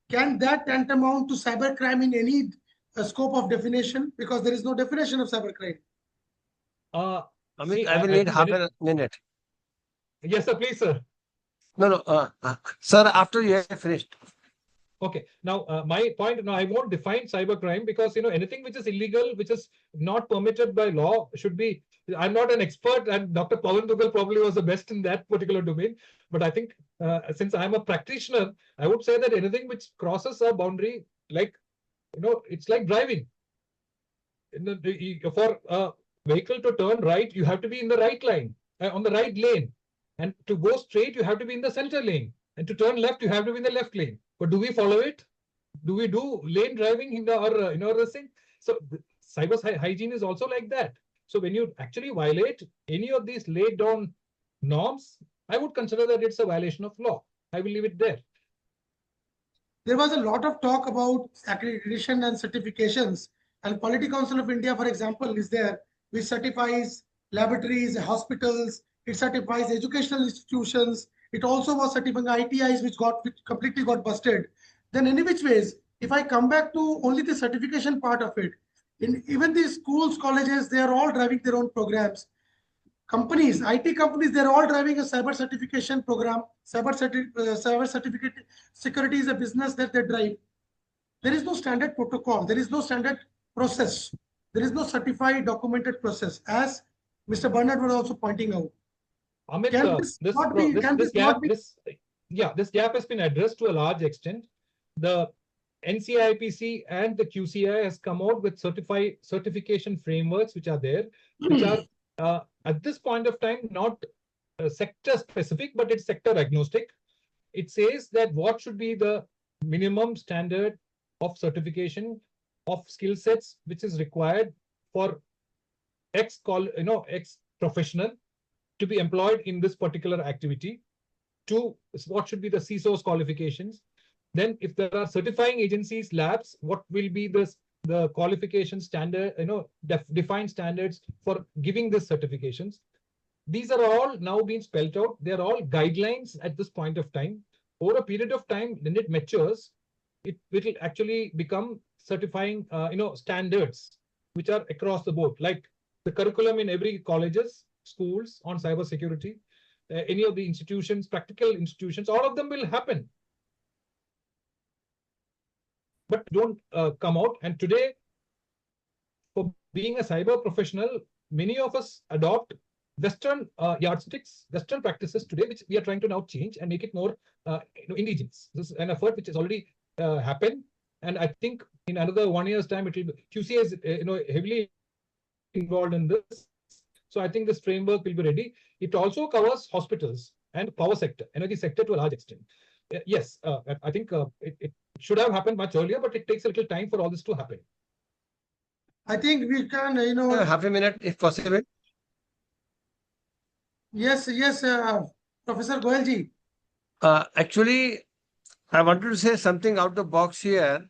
can that tantamount to cybercrime in any scope of definition? Because there is no definition of cybercrime. I will need half a minute. Yes, sir. Please, sir. No. Sir, after you have finished. Okay. Now, my point, I won't define cybercrime because, anything which is illegal, which is not permitted by law should be, I'm not an expert, and Dr. Pawan Duggal probably was the best in that particular domain. But I think since I'm a practitioner, I would say that anything which crosses a boundary, like, it's like driving. For a vehicle to turn right, you have to be in the right line, on the right lane. And to go straight, you have to be in the center lane. And to turn left, you have to be in the left lane. But do we follow it? Do we do lane driving in this thing? So cyber hygiene is also like that. So when you actually violate any of these laid down norms, I would consider that it's a violation of law. I will leave it there. There was a lot of talk about accreditation and certifications. And Quality Council of India, for example, is there, which certifies laboratories, hospitals, it certifies educational institutions, It also was certifying ITIs, which completely got busted. Then any which ways, if I come back to only the certification part of it, in even these schools, colleges, they are all driving their own programs. Companies, IT companies, they're all driving a cyber certification program. Cyber certificate security is a business that they drive. There is no standard protocol. There is no standard process. There is no certified documented process, as Mr. Bernard was also pointing out. Amit, Can this not be? Can this not be? This gap has been addressed to a large extent. The NCIPC and the QCI has come out with certification frameworks which are there, which are at this point of time not sector specific, but it's sector agnostic. It says that what should be the minimum standard of certification of skill sets which is required for ex professional to be employed in this particular activity. To what should be the CISO's qualifications. Then if there are certifying agencies, labs, what will be the qualification standard, defined standards for giving these certifications. These are all now being spelled out. They're all guidelines at this point of time. Over a period of time, when it matures, it will actually become certifying, standards which are across the board, like the curriculum in every colleges, schools on cybersecurity, any of the institutions, practical institutions, all of them will happen. But don't come out. And today, for being a cyber professional, many of us adopt Western yardsticks, Western practices today, which we are trying to now change and make it more indigenous. This is an effort which has already happened. And I think in another 1 year's time, it will be, QCA is heavily involved in this. So I think this framework will be ready. It also covers hospitals and power sector, energy sector to a large extent. Yes, I think it should have happened much earlier, but it takes a little time for all this to happen. I think we can, half a minute if possible. Yes, Professor Goelji. Actually, I wanted to say something out of the box here.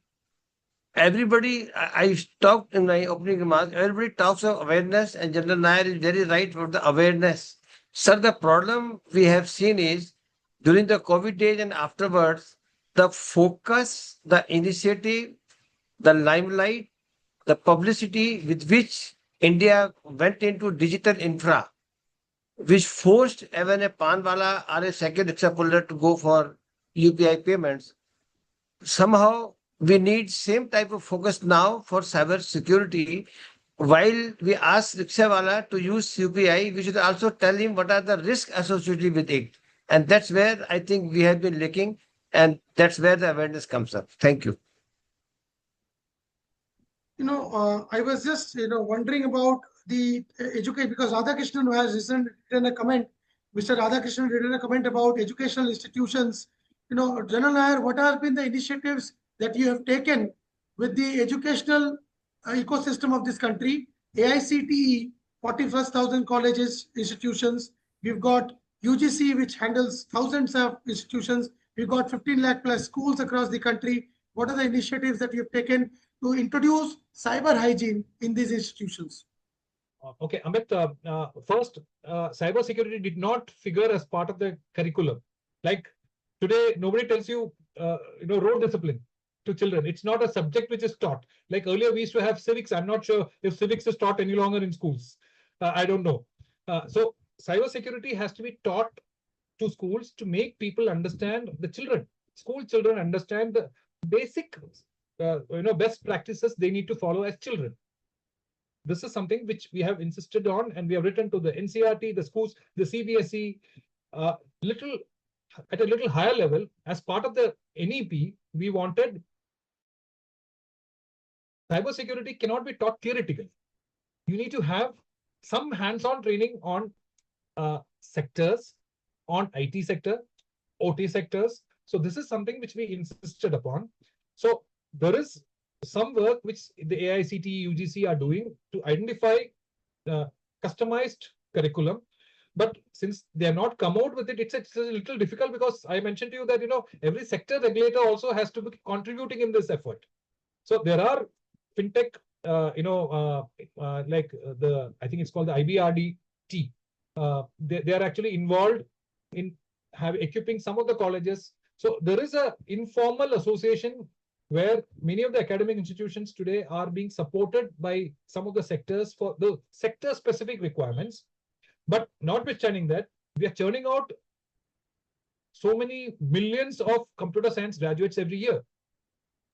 Everybody, I talked in my opening remarks, everybody talks of awareness, and General Nair is very right about the awareness. Sir, the problem we have seen is during the COVID days and afterwards, the focus, the initiative, the limelight, the publicity with which India went into digital infra, which forced even a panwala or a second rickshaw puller to go for UPI payments. Somehow, we need same type of focus now for cyber security. While we ask rickshawala to use UPI, we should also tell him what are the risks associated with it. And that's where I think we have been lacking, and that's where the awareness comes up. Thank you. I was just, wondering about the education, because Radhakrishnan has written a comment. Mr. Radhakrishnan written a comment about educational institutions. General Nair, what have been the initiatives that you have taken with the educational ecosystem of this country? AICTE, 41,000 colleges, institutions. We've got UGC, which handles thousands of institutions. We've got 15 lakh plus schools across the country. What are the initiatives that you have taken to introduce cyber hygiene in these institutions? Okay, Amit, first, cyber security did not figure as part of the curriculum. Like today, nobody tells you, road discipline to children. It's not a subject which is taught. Like earlier, we used to have civics. I'm not sure if civics is taught any longer in schools. I don't know. So cybersecurity has to be taught to schools to make people understand, the children, school children understand the basic, best practices they need to follow as children. This is something which we have insisted on, and we have written to the NCRT, the schools, the CBSE, at a little higher level. As part of the NEP, we wanted cybersecurity cannot be taught theoretically. You need to have some hands-on training on sectors, on IT sector, OT sectors. So this is something which we insisted upon. So there is some work which the AICTE, UGC are doing to identify customized curriculum. But since they have not come out with it, it's a little difficult, because I mentioned to you that every sector regulator also has to be contributing in this effort. So there are fintech, like I think it's called the IBRDT. They are actually involved in have equipping some of the colleges. So there is a informal association where many of the academic institutions today are being supported by some of the sectors for the sector specific requirements. But notwithstanding that, we are churning out so many millions of computer science graduates every year.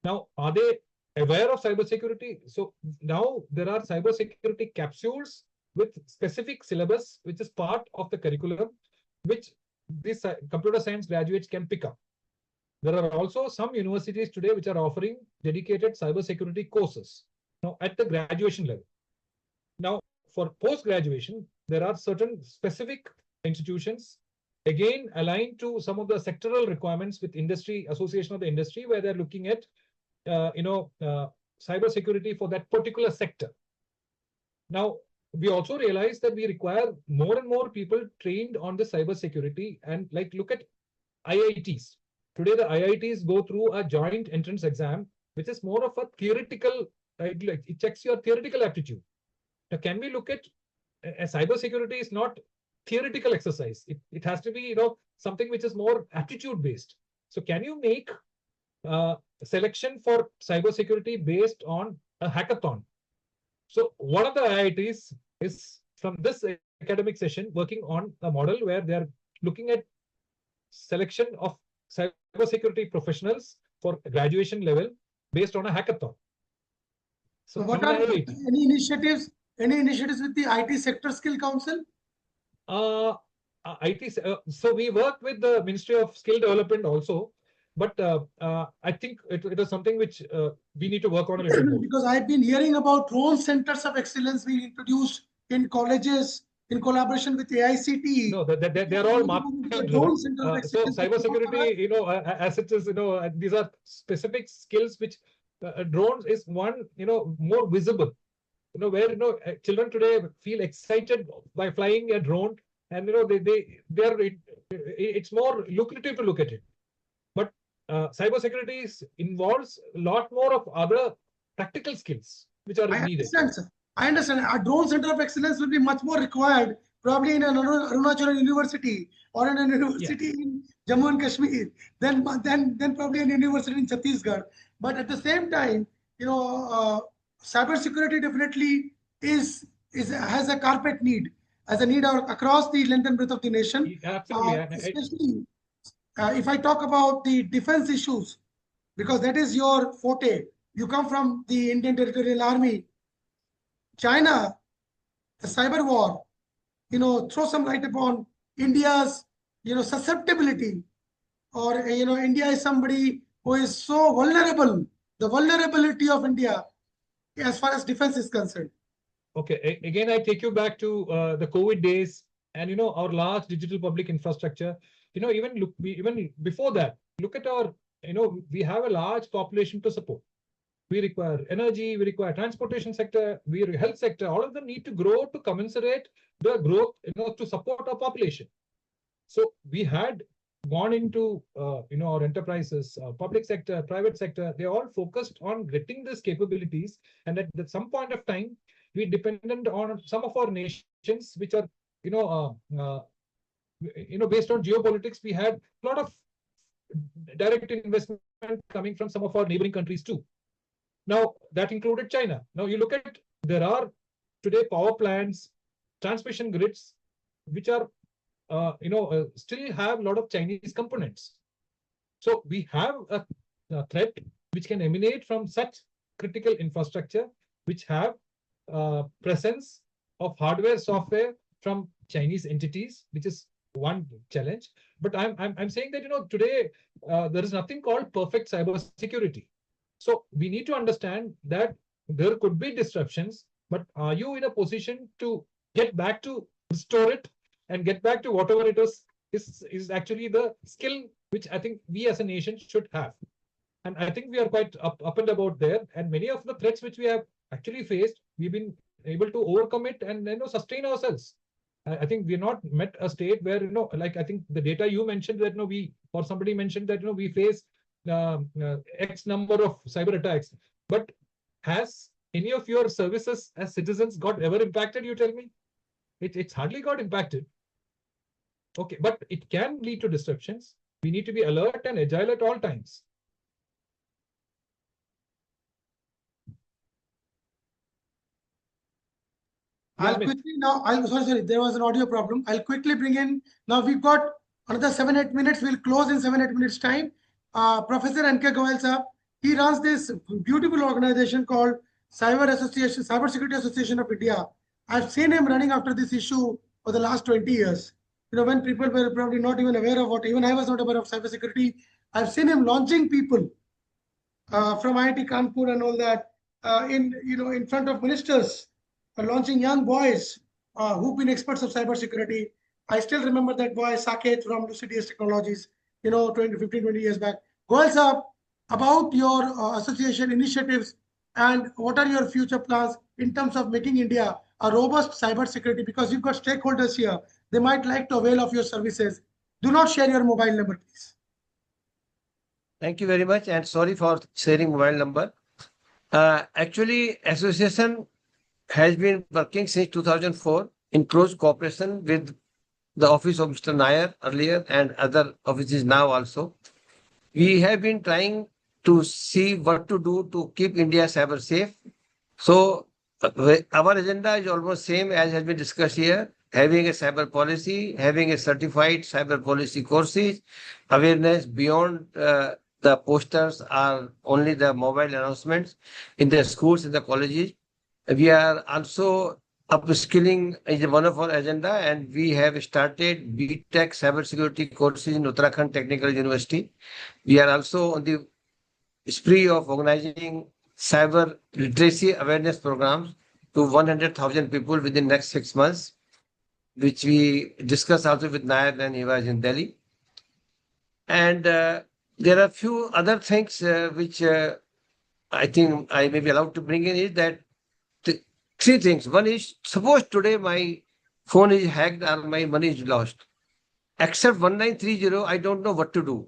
Now, are they aware of cybersecurity? So now there are cybersecurity capsules with specific syllabus, which is part of the curriculum, which these computer science graduates can pick up. There are also some universities today which are offering dedicated cybersecurity courses now at the graduation level. Now, for post-graduation, there are certain specific institutions, again aligned to some of the sectoral requirements with industry, association of the industry, where they're looking at cybersecurity for that particular sector. Now, we also realize that we require more and more people trained on the cybersecurity, and like look at IITs. Today, the IITs go through a joint entrance exam, which is more of a theoretical, right? Like it checks your theoretical aptitude. Now, can we look at cybersecurity is not theoretical exercise. It has to be, something which is more aptitude based. So can you make selection for cybersecurity based on a hackathon? So one of the IITs is from this academic session working on a model where they are looking at selection of cybersecurity professionals for graduation level based on a hackathon. So what are any initiatives with the IT Sector Skill Council? So we work with the Ministry of Skill Development also, but I think it is something which we need to work on a little more. Because I've been hearing about drone centers of excellence being introduced in colleges in collaboration with AICTE. No, they are all market driven. So cybersecurity, as it is, these are specific skills which drones is one, more visible. Where children today feel excited by flying a drone, and it's more lucrative to look at it. But cybersecurity involves a lot more of other practical skills which are needed. I understand, sir. I understand. A drone center of excellence will be much more required, probably in an Arunachal University or in a university in Jammu and Kashmir, then probably an university in Chhattisgarh. But at the same time, cybersecurity definitely has a carpet need, as a need across the length and breadth of the nation. Absolutely. Especially if I talk about the defense issues, because that is your forte. You come from the Indian Territorial Army. China, the cyber war, throw some light upon India's, susceptibility, or, India is somebody who is so vulnerable, the vulnerability of India as far as defense is concerned. Okay, again, I take you back to the COVID days and, our large digital public infrastructure. Even before that, look at our, we have a large population to support. We require energy, we require transportation sector, we health sector, all of them need to grow to commensurate the growth, to support our population. So we had gone into, our enterprises, public sector, private sector, they all focused on getting these capabilities. And at some point of time, we depended on some of our nations, which are, based on geopolitics, we had a lot of direct investment coming from some of our neighboring countries too. Now, that included China. Now, you look at, there are today power plants, transmission grids, which are, still have a lot of Chinese components. So we have a threat which can emanate from such critical infrastructure, which have presence of hardware, software from Chinese entities, which is one challenge. But I'm saying that, today there is nothing called perfect cyber security. So we need to understand that there could be disruptions, but are you in a position to get back to restore it and get back to whatever it is actually the skill which I think we as a nation should have. And I think we are quite up and about there. And many of the threats which we have actually faced, we've been able to overcome it and sustain ourselves. I think we're not met a state where, like I think the data you mentioned that, or somebody mentioned that, we face X number of cyber attacks. But has any of your services as citizens got ever impacted, you tell me? It's hardly got impacted. Okay, but it can lead to disruptions. We need to be alert and agile at all times. I'll quickly now, sorry, there was an audio problem. I'll quickly bring in, now we've got another 7-8 minutes. We'll close in 7-8 minutes time. Professor N.K. Goyal sir, he runs this beautiful organization called Cybersecurity Association of India. I've seen him running after this issue for the last 20 years. You know, when people were probably not even aware of what, even I was not aware of cybersecurity, I've seen him launching people from IIT Kanpur and all that in front of ministers, launching young boys who've been experts of cybersecurity. I still remember that boy Saket from Lucidius Technologies, 15-20 years back. Goyal sir, about your association initiatives and what are your future plans in terms of making India a robust cybersecurity, because you've got stakeholders here. They might like to avail of your services. Do not share your mobile number, please. Thank you very much, and sorry for sharing mobile number. Actually, association has been working since 2004 in close cooperation with the office of Mr. Nair earlier and other offices now also. We have been trying to see what to do to keep India cyber safe. So our agenda is almost same as has been discussed here: having a cyber policy, having a certified cyber policy courses, awareness beyond the posters are only the mobile announcements in the schools, in the colleges. We are also upskilling is one of our agenda, and we have started BTech cybersecurity courses in Uttarakhand Technical University. We are also on the spree of organizing cyber literacy awareness programs to 100,000 people within next 6 months, which we discussed also with Nair when he was in Delhi. And there are a few other things which I think I may be allowed to bring in, is that three things. One is, suppose today my phone is hacked or my money is lost. Except 1930, I don't know what to do.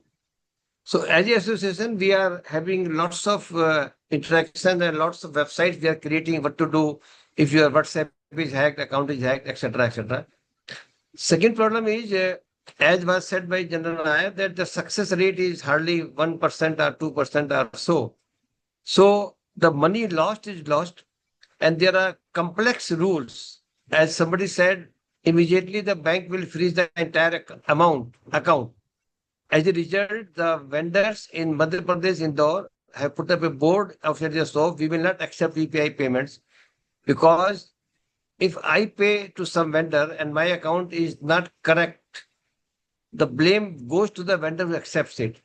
So as an association, we are having lots of interaction and lots of websites. We are creating what to do if your WhatsApp is hacked, account is hacked, etc., etc. Second problem is, as was said by General Nair, that the success rate is hardly 1% or 2% or so. So the money lost is lost, and there are complex rules. As somebody said, immediately the bank will freeze the entire account. As a result, the vendors in Madhya Pradesh, Indore, have put up a board outside their shop: we will not accept UPI payments, because if I pay to some vendor and my account is not correct, the blame goes to the vendor who accepts it.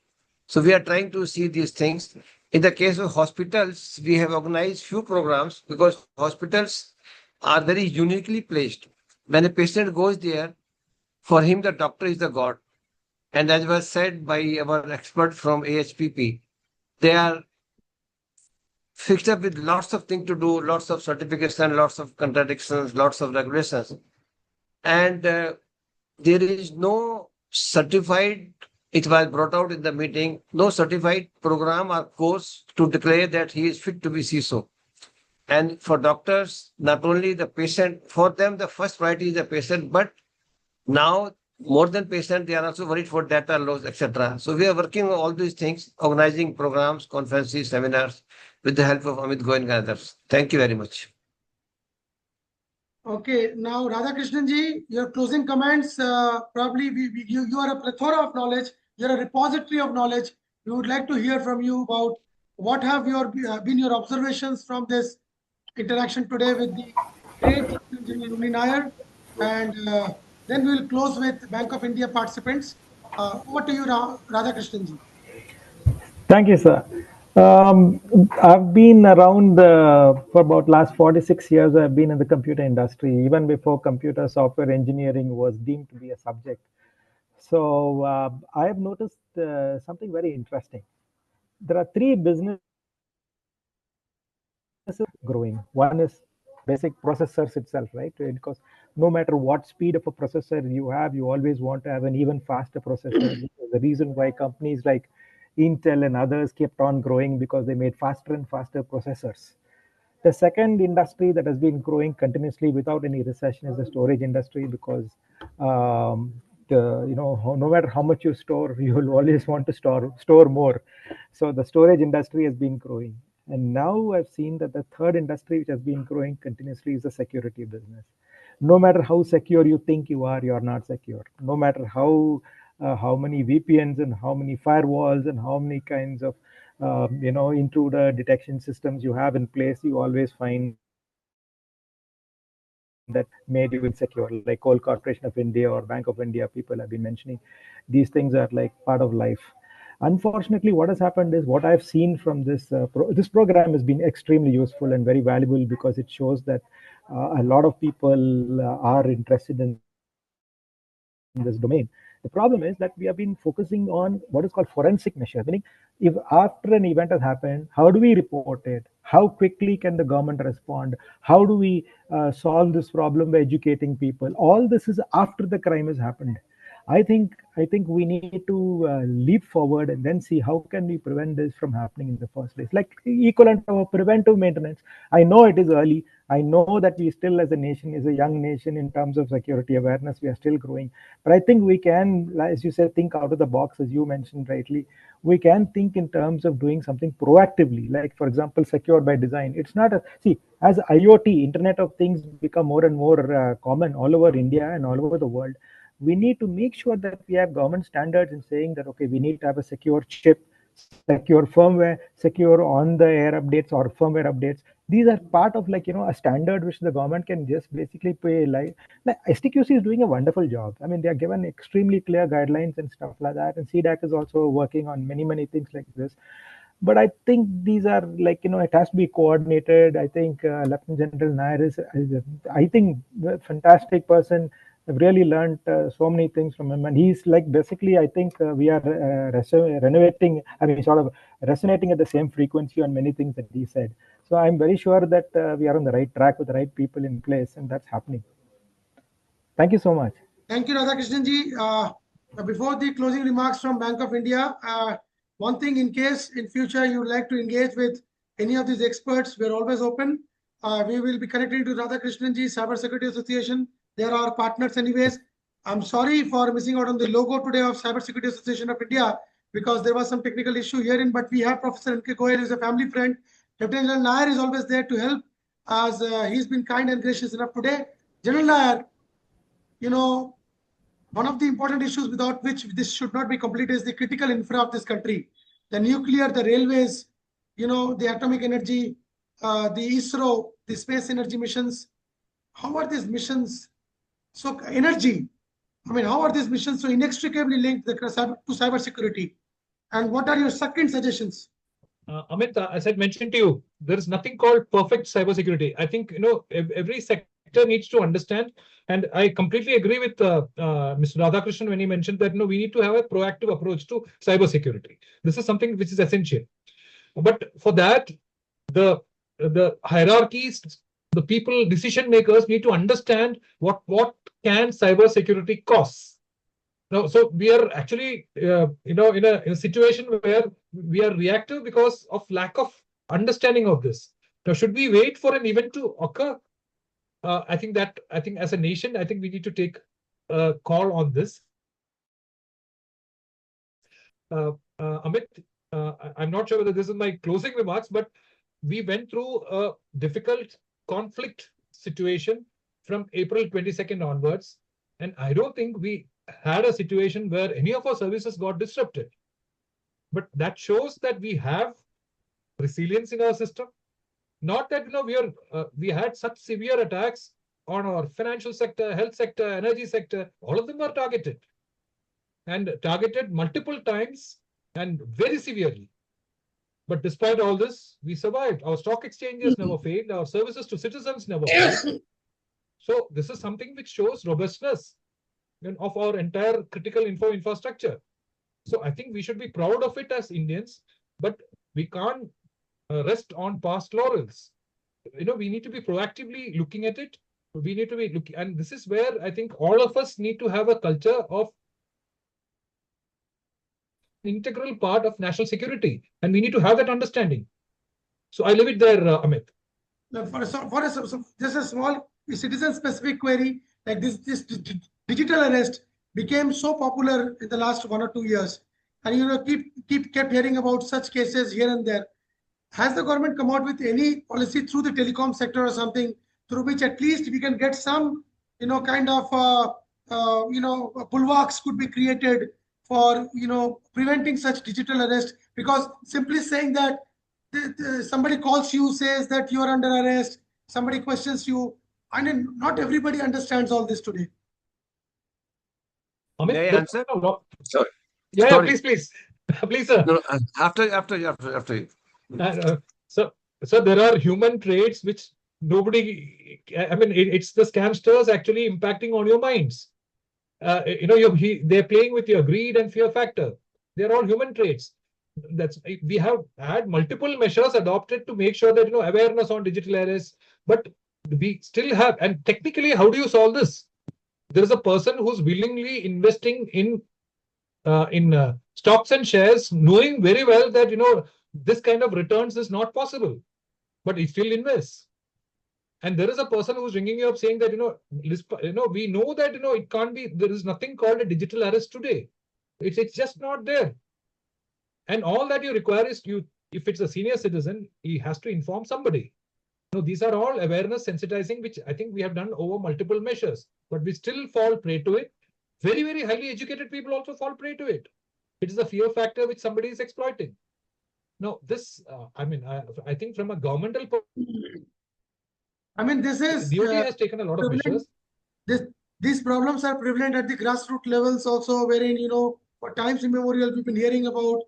So we are trying to see these things. In the case of hospitals, we have organized few programs, because hospitals are very uniquely placed. When a patient goes there, for him the doctor is the god. And as was said by our expert from AHPP, they are fixed up with lots of things to do, lots of certification, lots of contradictions, lots of regulations. And there is no certified, it was brought out in the meeting, no certified program or course to declare that he is fit to be CISO. And for doctors, not only the patient, for them the first priority is the patient, but now more than patient, they are also worried for data loss, etc. So we are working on all these things, organizing programs, conferences, seminars, with the help of Amit Goyal and others. Thank you very much. Okay, now Radhakrishnan ji, your closing comments. Probably you are a plethora of knowledge. You are a repository of knowledge. We would like to hear from you about what have been your observations from this interaction today with the great General Nair, and then we will close with Bank of India participants. Over to you, Radhakrishnan ji. Thank you, sir. I've been around for about last 46 years. I've been in the computer industry, even before computer software engineering was deemed to be a subject. So I have noticed something very interesting. There are three businesses growing. One is basic processors itself, right? Because no matter what speed of a processor you have, you always want to have an even faster processor. The reason why companies like Intel and others kept on growing, because they made faster and faster processors. The second industry that has been growing continuously without any recession is the storage industry, because no matter how much you store, you will always want to store more. So the storage industry has been growing. And now I've seen that the third industry which has been growing continuously is the security business. No matter how secure you think you are not secure. No matter how many VPNs and how many firewalls and how many kinds of intruder detection systems you have in place, you always find that made you insecure. Like Coal Corporation of India or Bank of India, people have been mentioning these things are like part of life. Unfortunately, what has happened is what I've seen from this program has been extremely useful and very valuable because it shows that a lot of people are interested in this domain. The problem is that we have been focusing on what is called forensic measure, meaning if after an event has happened, how do we report it? How quickly can the government respond? How do we solve this problem by educating people? All this is after the crime has happened. I think we need to leap forward and then see how can we prevent this from happening in the first place. Like equivalent of preventive maintenance. I know it is early. I know that we still, as a nation, is a young nation in terms of security awareness. We are still growing, but I think we can, as you said, think out of the box, as you mentioned rightly. We can think in terms of doing something proactively, like for example, secure by design. It's not as IoT, Internet of Things, become more and more common all over India and all over the world. We need to make sure that we have government standards in saying that, okay, we need to have a secure chip, secure firmware, secure on the air updates or firmware updates. These are part of a standard which the government can just basically pay. Like STQC is doing a wonderful job. I mean, they are given extremely clear guidelines and stuff like that. And CDAC is also working on many things like this. But I think these are it has to be coordinated. I think Lieutenant General Nair is I think a fantastic person. I've really learned so many things from him, and he's like basically I think we are renovating. I mean, sort of resonating at the same frequency on many things that he said. So I'm very sure that we are on the right track with the right people in place, and that's happening. Thank you so much. Thank you, Radhakrishnan ji. Before the closing remarks from Bank of India, one thing, in case in future you would like to engage with any of these experts, we're always open. We will be connecting to Radhakrishnan ji, Cyber Security Association. They are our partners anyways. I'm sorry for missing out on the logo today of Cyber Security Association of India because there was some technical issue herein, but we have Professor N.K. Goyal, who is a family friend. Lieutenant General Nair is always there to help, as he's been kind and gracious enough today. General Nair, one of the important issues without which this should not be completed is the critical infra of this country. The nuclear, the railways, the atomic energy, the ISRO, the space energy missions. How are these missions so energy? I mean, how are these missions so inextricably linked to cyber security? And what are your second suggestions? Amit, as I mentioned to you, there is nothing called perfect cybersecurity. I think every sector needs to understand, and I completely agree with Mr. Radhakrishnan when he mentioned that we need to have a proactive approach to cybersecurity. This is something which is essential. But for that, the hierarchies, the people, decision makers need to understand what can cybersecurity cost. No, so we are actually, in a situation where we are reactive because of lack of understanding of this. Now, should we wait for an event to occur? I think as a nation, I think we need to take a call on this. Amit, I'm not sure whether this is my closing remarks, but we went through a difficult conflict situation from April 22nd onwards, and I don't think we had a situation where any of our services got disrupted. But that shows that we have resilience in our system. Not that we had such severe attacks on our financial sector, health sector, energy sector. All of them are targeted, and targeted multiple times and very severely. But despite all this, we survived. Our stock exchanges never failed. Our services to citizens never failed. So this is something which shows robustness of our entire critical infrastructure. So I think we should be proud of it as Indians, but we can't rest on past laurels. We need to be proactively looking at it. We need to be looking, and this is where I think all of us need to have a culture of integral part of national security, and we need to have that understanding. So I leave it there, Amit. Just a small citizen-specific query, like this digital arrest. became so popular in the last 1 or 2 years, and kept hearing about such cases here and there. Has the government come out with any policy through the telecom sector or something through which at least we can get some, kind of, bulwarks could be created for, preventing such digital arrest? Because simply saying that somebody calls you, says that you are under arrest, somebody questions you, I mean, not everybody understands all this today. Amit, May I answer? Sorry. Yeah, Sorry. please. Please, sir. No, after you. So there are human traits which nobody, I mean, it's the scamsters actually impacting on your minds. They're playing with your greed and fear factor. They're all human traits. We have had multiple measures adopted to make sure that, awareness on digital arrest, but we still have, and technically, how do you solve this? There is a person who's willingly investing in stocks and shares, knowing very well that this kind of returns is not possible, but he still invests. And there is a person who's ringing you up saying that we know that it can't be. There is nothing called a digital arrest today. It's just not there. And all that you require is if it's a senior citizen, he has to inform somebody. These are all awareness sensitizing, which I think we have done over multiple measures, but we still fall prey to it. Very, very highly educated people also fall prey to it. It is a fear factor which somebody is exploiting. Now, this, I think from a governmental this is DOT has taken a lot of measures. These problems are prevalent at the grassroots levels also, wherein, for times immemorial, we've been hearing about,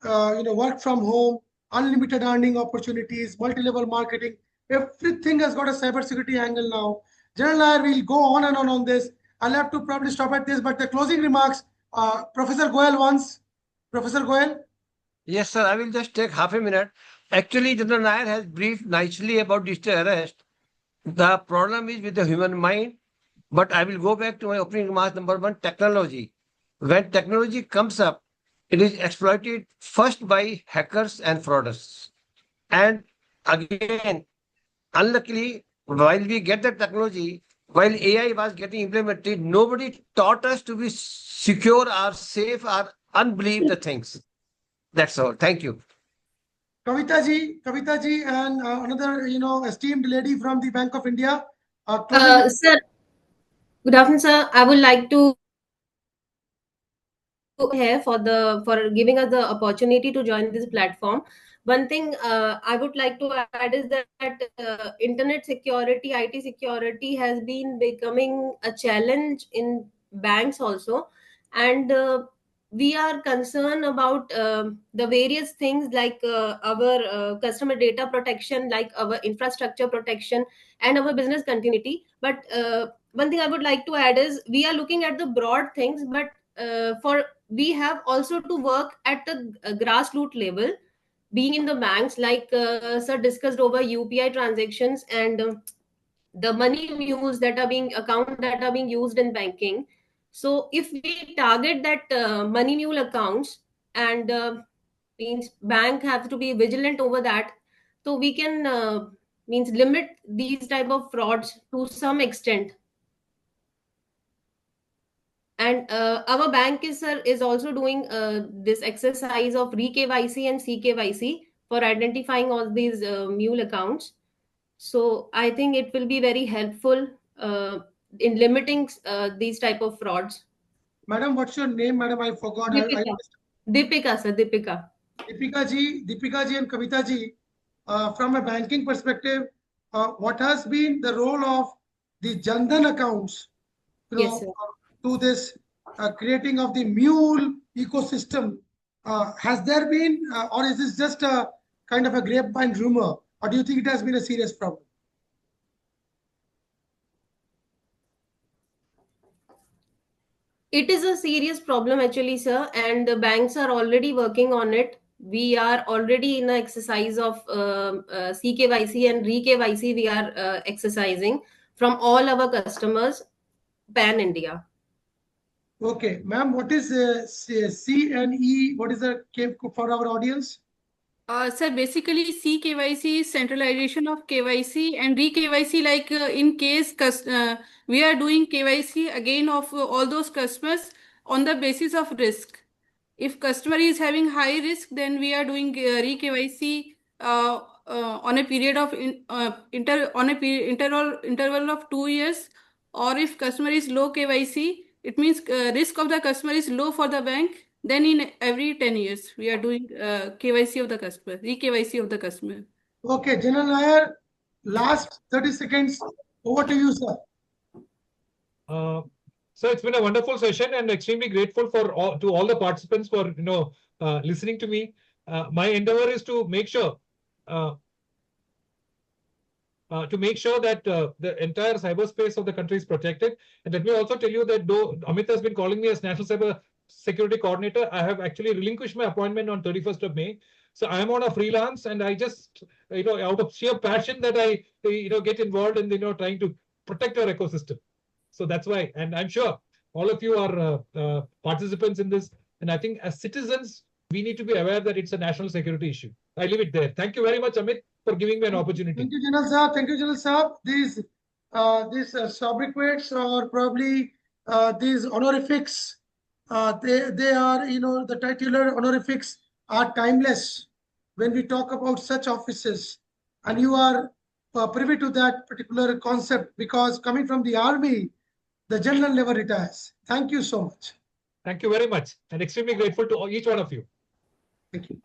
work from home, unlimited earning opportunities, multi-level marketing. Everything has got a cybersecurity angle now. General Nair will go on and on this. I'll have to probably stop at this, but the closing remarks, Professor Goel wants. Professor Goel? Yes, sir. I will just take half a minute. Actually, General Nair has briefed nicely about digital arrest. The problem is with the human mind, but I will go back to my opening remarks. Number one, technology. When technology comes up, it is exploited first by hackers and fraudsters. And again, unluckily, while we get the technology, while AI was getting implemented, nobody taught us to be secure or safe or unbelieve the things. That's all. Thank you. Kavita ji, and another, esteemed lady from the Bank of India. Sir, good afternoon, sir. I would like to here for giving us the opportunity to join this platform. One thing I would like to add is that internet security, IT security has been becoming a challenge in banks also, and we are concerned about the various things like our customer data protection, like our infrastructure protection, and our business continuity. But one thing I would like to add is we are looking at the broad things, but we have also to work at the grassroots level, being in the banks, like sir discussed over UPI transactions and the money mules that are being used in banking. So if we target that money mule accounts, and means bank have to be vigilant over that, so we can means limit these type of frauds to some extent. And our bank is also doing this exercise of re-KYC and CKYC for identifying all these mule accounts. So I think it will be very helpful in limiting these type of frauds. Madam, what's your name, madam? I forgot. Deepika, sir. Deepika. Deepika ji and Kavita ji, from a banking perspective, what has been the role of the Jandan accounts, Yes, sir. To this creating of the mule ecosystem? Has there been, or is this just a kind of a grapevine rumor, or do you think it has been a serious problem? It is a serious problem actually, sir, and the banks are already working on it. We are already in an exercise of CKYC and re-KYC. We are exercising from all our customers pan India. Okay, ma'am, what is CNE? What is the for our audience? Sir, basically CKYC is centralization of KYC, and re-KYC, like in case we are doing KYC again of all those customers on the basis of risk. If customer is having high risk, then we are doing re-KYC on a period of interval of 2 years. Or if customer is low KYC, it means risk of the customer is low for the bank. Then in every 10 years, we are doing KYC of the customer, re-KYC of the customer. Okay, General Nair, last 30 seconds. Over to you, sir. So it's been a wonderful session, and extremely grateful to all the participants for listening to me. My endeavor is to make sure that the entire cyberspace of the country is protected. And let me also tell you that though Amit has been calling me as National Cyber Security Coordinator, I have actually relinquished my appointment on 31st of May. So I am on a freelance, and I just, out of sheer passion that I, get involved in, trying to protect our ecosystem. So that's why, and I'm sure all of you are participants in this. And I think as citizens, we need to be aware that it's a national security issue. I leave it there. Thank you very much, Amit, for giving me an opportunity. Thank you, General Saab. Thank you, General Saab. These sobriquets or probably these honorifics, they are, the titular honorifics are timeless when we talk about such offices. And you are privy to that particular concept, because coming from the army, the general never retires. Thank you so much. Thank you very much, and extremely grateful to each one of you. Thank you.